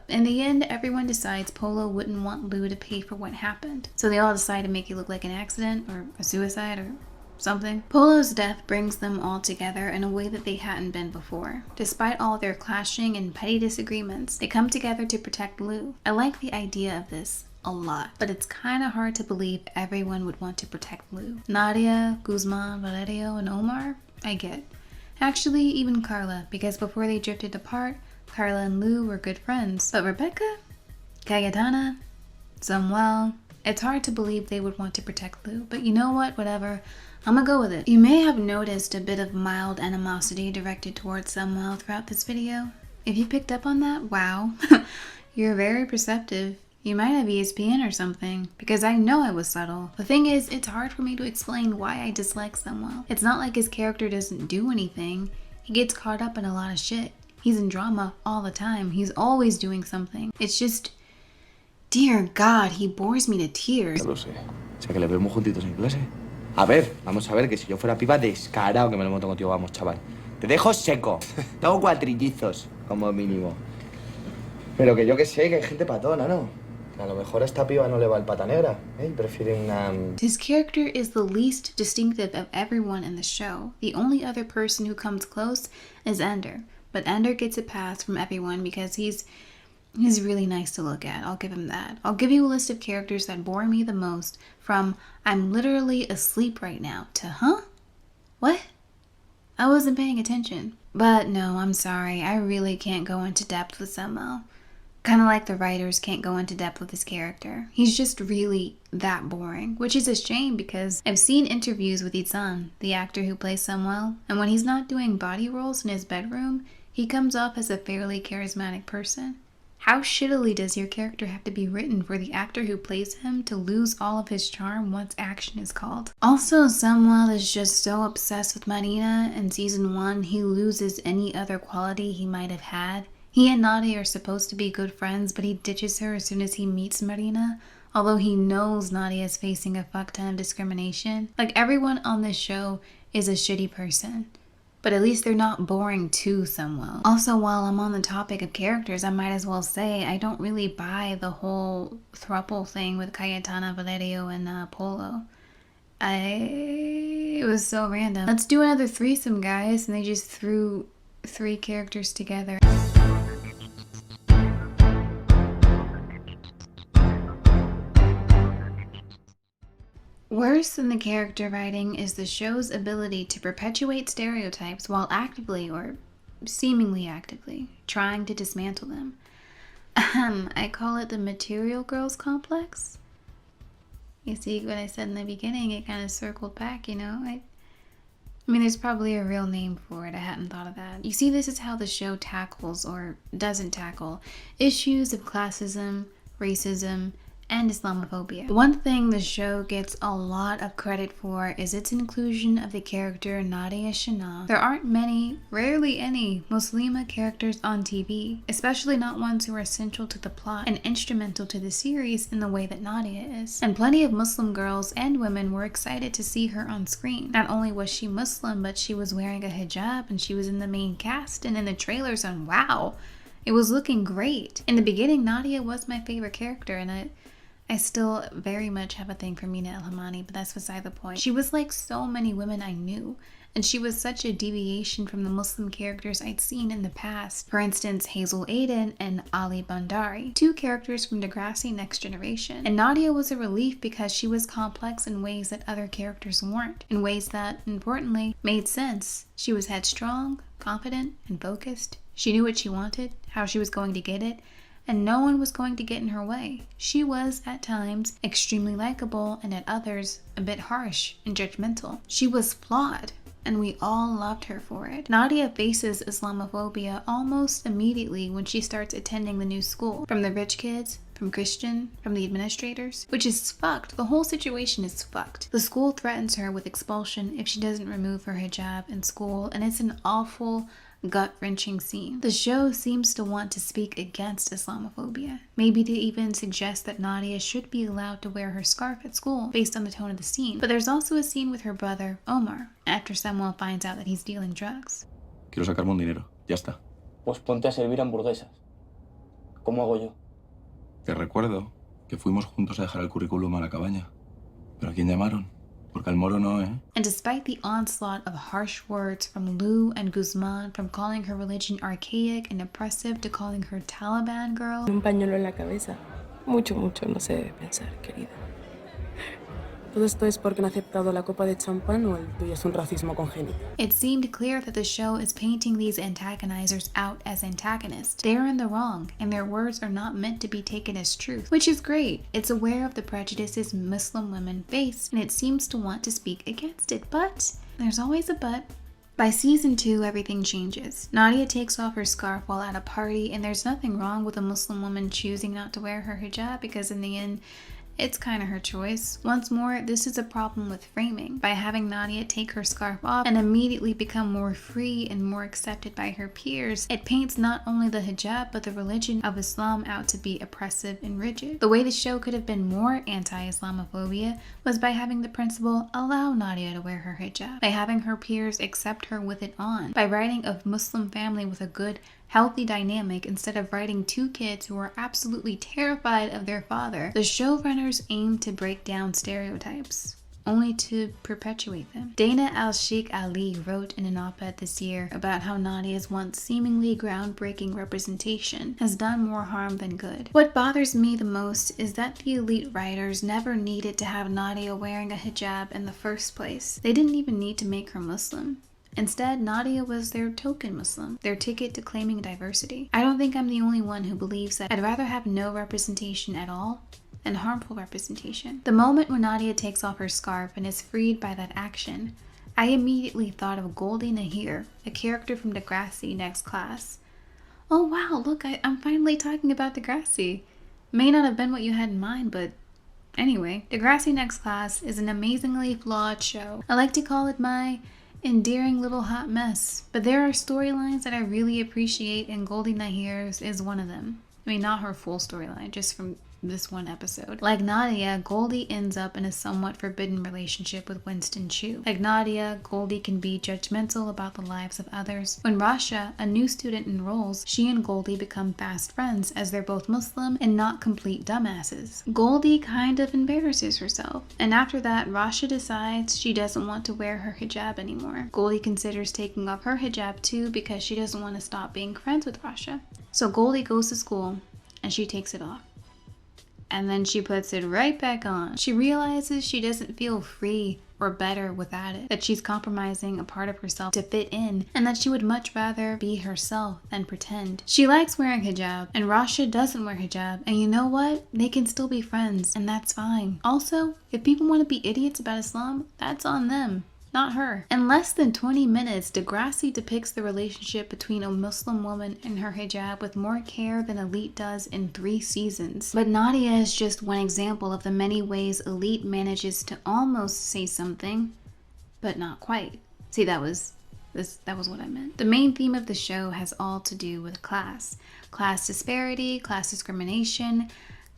In the end, everyone decides Polo wouldn't want Lou to pay for what happened. So they all decide to make it look like an accident or a suicide or something. Polo's death brings them all together in a way that they hadn't been before. Despite all their clashing and petty disagreements, they come together to protect Lou. I like the idea of this a lot, but it's kind of hard to believe everyone would want to protect Lou. Nadia, Guzman, Valerio, and Omar, I get. Actually, even Carla, because before they drifted apart, Carla and Lou were good friends. But Rebecca, Cayetana, Samuel, it's hard to believe they would want to protect Lou, but you know what, whatever, I'm gonna go with it. You may have noticed a bit of mild animosity directed towards Samuel throughout this video. If you picked up on that, wow, you're very perceptive. You might have ESPN or something, because I know I was subtle. The thing is, it's hard for me to explain why I dislike Samuel. It's not like his character doesn't do anything. He gets caught up in a lot of shit. He's in drama all the time. He's always doing something. It's just, dear God, he bores me to tears. Ya lo sé. O sea que le vemos juntitos en clase. A ver, vamos a ver, que si yo fuera piba, descarado que me lo monto contigo, vamos, chaval. Te dejo seco. Tengo cuatrillizos, como mínimo. Pero que yo que sé, que hay gente patona, ¿no? A lo mejor a esta piba no le va el pata negra, ¿eh? Y prefiere una... His character is the least distinctive of everyone in the show. The only other person who comes close is Ender. But Ender gets a pass from everyone because he's really nice to look at. I'll give him that. I'll give you a list of characters that bore me the most, from I'm literally asleep right now to huh? What? I wasn't paying attention. But no, I'm sorry. I really can't go into depth with Samuel. Kind of like the writers can't go into depth with his character. He's just really that boring, which is a shame because I've seen interviews with Itzan, the actor who plays Samuel, and when he's not doing body rolls in his bedroom, he comes off as a fairly charismatic person. How shittily does your character have to be written for the actor who plays him to lose all of his charm once action is called? Also, Samuel is just so obsessed with Marina. In season 1, he loses any other quality he might have had. He and Nadia are supposed to be good friends, but he ditches her as soon as he meets Marina, although he knows Nadia is facing a fuck ton of discrimination. Like, everyone on this show is a shitty person, but at least they're not boring to Samuel. Also, while I'm on the topic of characters, I might as well say I don't really buy the whole throuple thing with Cayetana, Valerio, and Polo. It was so random. Let's do another threesome, guys. And they just threw 3 characters together. Worse than the character writing is the show's ability to perpetuate stereotypes while actively, or seemingly actively, trying to dismantle them. I call it the material girls complex. You see, what I said in the beginning, it kind of circled back, you know? I mean, there's probably a real name for it. I hadn't thought of that. You see, this is how the show tackles, or doesn't tackle, issues of classism, racism, and Islamophobia. One thing the show gets a lot of credit for is its inclusion of the character Nadia Shana. There aren't many, rarely any, Muslima characters on TV, especially not ones who are central to the plot and instrumental to the series in the way that Nadia is. And plenty of Muslim girls and women were excited to see her on screen. Not only was she Muslim, but she was wearing a hijab and she was in the main cast and in the trailers, and wow, it was looking great. In the beginning, Nadia was my favorite character, and I still very much have a thing for Mina El-Hamani, but that's beside the point. She was like so many women I knew, and she was such a deviation from the Muslim characters I'd seen in the past. For instance, Hazel Aden and Ali Bandari, 2 characters from Degrassi Next Generation. And Nadia was a relief because she was complex in ways that other characters weren't, in ways that, importantly, made sense. She was headstrong, confident, and focused. She knew what she wanted, how she was going to get it, and no one was going to get in her way. She was, at times, extremely likable, and at others, a bit harsh and judgmental. She was flawed, and we all loved her for it. Nadia faces Islamophobia almost immediately when she starts attending the new school. From the rich kids, from Christian, from the administrators, which is fucked. The whole situation is fucked. The school threatens her with expulsion if she doesn't remove her hijab in school, and it's an awful, gut-wrenching scene. The show seems to want to speak against Islamophobia, maybe to even suggest that Nadia should be allowed to wear her scarf at school based on the tone of the scene. But there's also a scene with her brother, Omar, after Samuel finds out that he's dealing drugs. Quiero sacarme un dinero. Ya está. Pues ponte a servir hamburguesas. ¿Cómo hago yo? Te recuerdo que fuimos juntos a dejar el currículum a la cabaña. ¿Pero a quién llamaron? Porque al moro no, ¿eh? And despite the onslaught of harsh words from Lou and Guzman, from calling her religion archaic and oppressive to calling her Taliban girl. Un pañuelo en la cabeza. Mucho, mucho no se debe pensar, querida. ¿Todo esto es porque han aceptado la copa de champán o el tuyo es un racismo congénito? It seemed clear that the show is painting these antagonizers out as antagonists. They're in the wrong, and their words are not meant to be taken as truth, which is great. It's aware of the prejudices Muslim women face, and it seems to want to speak against it. But there's always a but. By season 2, everything changes. Nadia takes off her scarf while at a party, and there's nothing wrong with a Muslim woman choosing not to wear her hijab, because in the end, it's kind of her choice. Once more, this is a problem with framing. By having Nadia take her scarf off and immediately become more free and more accepted by her peers, it paints not only the hijab but the religion of Islam out to be oppressive and rigid. The way the show could have been more anti-Islamophobia was by having the principal allow Nadia to wear her hijab, by having her peers accept her with it on, by writing a Muslim family with a good, healthy dynamic instead of writing 2 kids who are absolutely terrified of their father. The showrunners aim to break down stereotypes, only to perpetuate them. Dana Al-Sheikh Ali wrote in an op-ed this year about how Nadia's once seemingly groundbreaking representation has done more harm than good. What bothers me the most is that the elite writers never needed to have Nadia wearing a hijab in the first place. They didn't even need to make her Muslim. Instead, Nadia was their token Muslim, their ticket to claiming diversity. I don't think I'm the only one who believes that I'd rather have no representation at all than harmful representation. The moment when Nadia takes off her scarf and is freed by that action, I immediately thought of Goldie Nahir, a character from Degrassi Next Class. Oh wow, look, I'm finally talking about Degrassi. May not have been what you had in mind, but anyway, Degrassi Next Class is an amazingly flawed show. I like to call it my endearing little hot mess, but there are storylines that I really appreciate, and Goldie Nahir's is one of them. I mean, not her full storyline, just from this one episode. Like Nadia, Goldie ends up in a somewhat forbidden relationship with Winston Chu. Like Nadia, Goldie can be judgmental about the lives of others. When Rasha, a new student, enrolls, she and Goldie become fast friends as they're both Muslim and not complete dumbasses. Goldie kind of embarrasses herself, and after that, Rasha decides she doesn't want to wear her hijab anymore. Goldie considers taking off her hijab too because she doesn't want to stop being friends with Rasha. So Goldie goes to school and she takes it off. And then she puts it right back on. She realizes she doesn't feel free or better without it, that she's compromising a part of herself to fit in, and that she would much rather be herself than pretend. She likes wearing hijab, and Rasha doesn't wear hijab, and you know what? They can still be friends, and that's fine. Also, if people want to be idiots about Islam, that's on them, not her. In less than 20 minutes, Degrassi depicts the relationship between a Muslim woman and her hijab with more care than Elite does in 3 seasons. But Nadia is just one example of the many ways Elite manages to almost say something, but not quite. See, that was what I meant. The main theme of the show has all to do with class. Class disparity, class discrimination,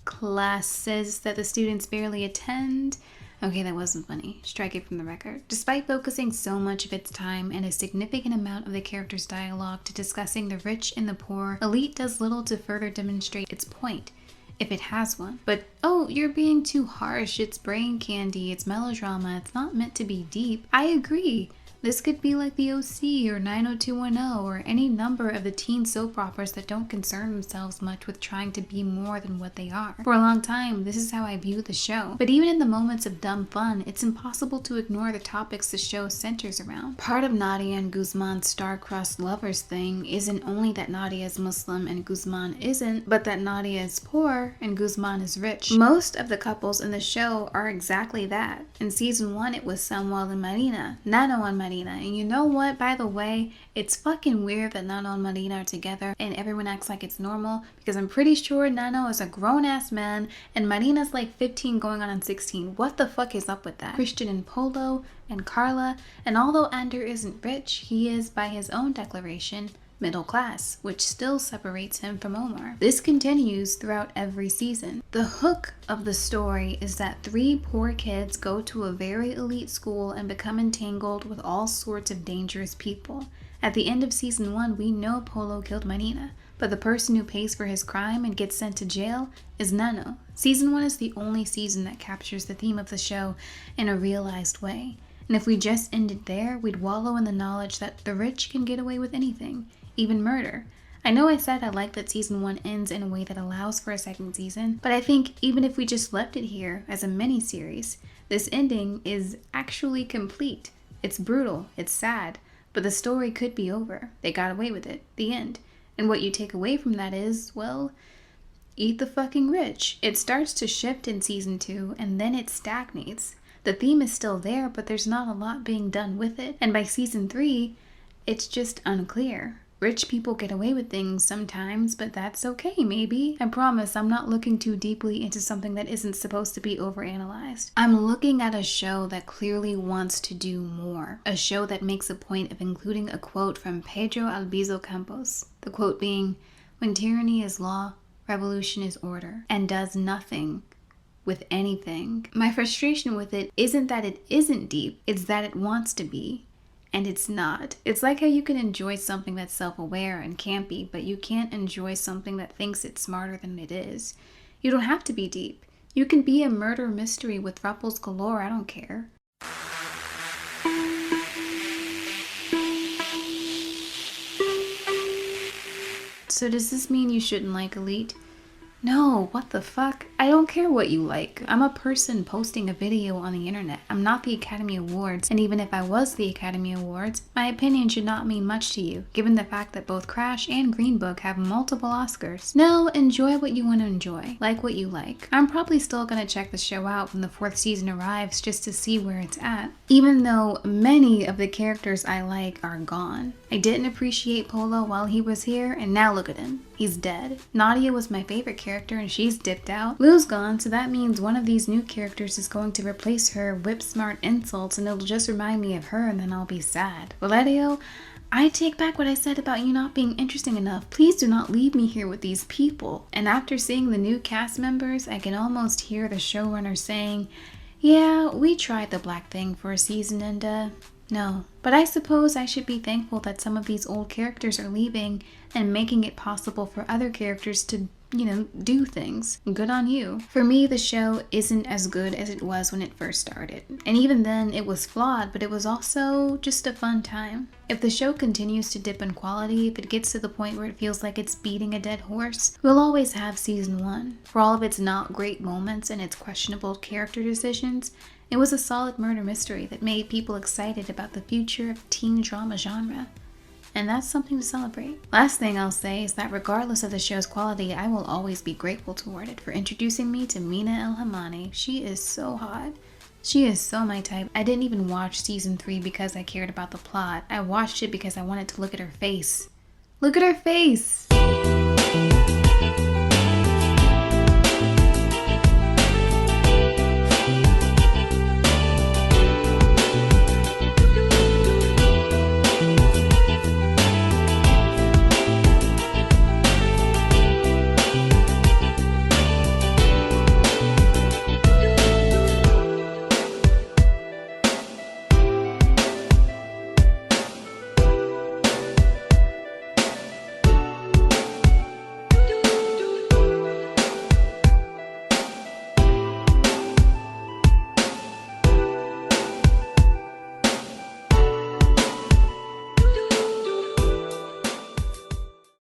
classes that the students barely attend. Okay, that wasn't funny. Strike it from the record. Despite focusing so much of its time and a significant amount of the characters' dialogue to discussing the rich and the poor, Elite does little to further demonstrate its point, if it has one. But, oh, you're being too harsh. It's brain candy. It's melodrama. It's not meant to be deep. I agree. This could be like the OC or 90210 or any number of the teen soap operas that don't concern themselves much with trying to be more than what they are. For a long time, this is how I view the show. But even in the moments of dumb fun, it's impossible to ignore the topics the show centers around. Part of Nadia and Guzman's star-crossed lovers thing isn't only that Nadia is Muslim and Guzman isn't, but that Nadia is poor and Guzman is rich. Most of the couples in the show are exactly that. In season 1, it was Samuel and Marina, Nano and Marina. And you know what, by the way, it's fucking weird that Nano and Marina are together and everyone acts like it's normal, because I'm pretty sure Nano is a grown-ass man and Marina's like 15 going on 16. What the fuck is up with that? Christian and Polo and Carla, and although Ander isn't rich, he is, by his own declaration, middle class, which still separates him from Omar. This continues throughout every season. The hook of the story is that 3 poor kids go to a very elite school and become entangled with all sorts of dangerous people. At the end of season 1, we know Polo killed Marina, but the person who pays for his crime and gets sent to jail is Nano. Season 1 is the only season that captures the theme of the show in a realized way. And if we just ended there, we'd wallow in the knowledge that the rich can get away with anything, even murder. I know I said I like that season 1 ends in a way that allows for a second season, but I think even if we just left it here as a mini-series, this ending is actually complete. It's brutal, it's sad, but the story could be over. They got away with it. The end. And what you take away from that is, well, eat the fucking rich. It starts to shift in season 2, and then it stagnates. The theme is still there, but there's not a lot being done with it. And by season 3, it's just unclear. Rich people get away with things sometimes, but that's okay, maybe. I promise I'm not looking too deeply into something that isn't supposed to be overanalyzed. I'm looking at a show that clearly wants to do more. A show that makes a point of including a quote from Pedro Albizu Campos. The quote being, "When tyranny is law, revolution is order," and does nothing with anything. My frustration with it isn't that it isn't deep, it's that it wants to be. And it's not. It's like how you can enjoy something that's self-aware and campy, but you can't enjoy something that thinks it's smarter than it is. You don't have to be deep. You can be a murder mystery with ruffles galore, I don't care. So does this mean you shouldn't like Elite? No, what the fuck? I don't care what you like. I'm a person posting a video on the internet. I'm not the Academy Awards, and even if I was the Academy Awards, my opinion should not mean much to you, given the fact that both Crash and Green Book have multiple Oscars. No, enjoy what you want to enjoy. Like what you like. I'm probably still gonna check the show out when the 4th season arrives just to see where it's at, even though many of the characters I like are gone. I didn't appreciate Polo while he was here, and now look at him. He's dead. Nadia was my favorite character and she's dipped out. Lou's gone, so that means one of these new characters is going to replace her whip smart insults and it'll just remind me of her and then I'll be sad. Valerio, I take back what I said about you not being interesting enough. Please do not leave me here with these people. And after seeing the new cast members, I can almost hear the showrunner saying, yeah, we tried the black thing for a season and no. But I suppose I should be thankful that some of these old characters are leaving and making it possible for other characters to, do things. Good on you. For me, the show isn't as good as it was when it first started. And even then, it was flawed, but it was also just a fun time. If the show continues to dip in quality, if it gets to the point where it feels like it's beating a dead horse, we'll always have season 1. For all of its not great moments and its questionable character decisions, it was a solid murder mystery that made people excited about the future of teen drama genre. And that's something to celebrate. Last thing I'll say is that regardless of the show's quality, I will always be grateful toward it for introducing me to Mina El-Hamani. She is so hot. She is so my type. I didn't even watch season 3 because I cared about the plot. I watched it because I wanted to look at her face. Look at her face!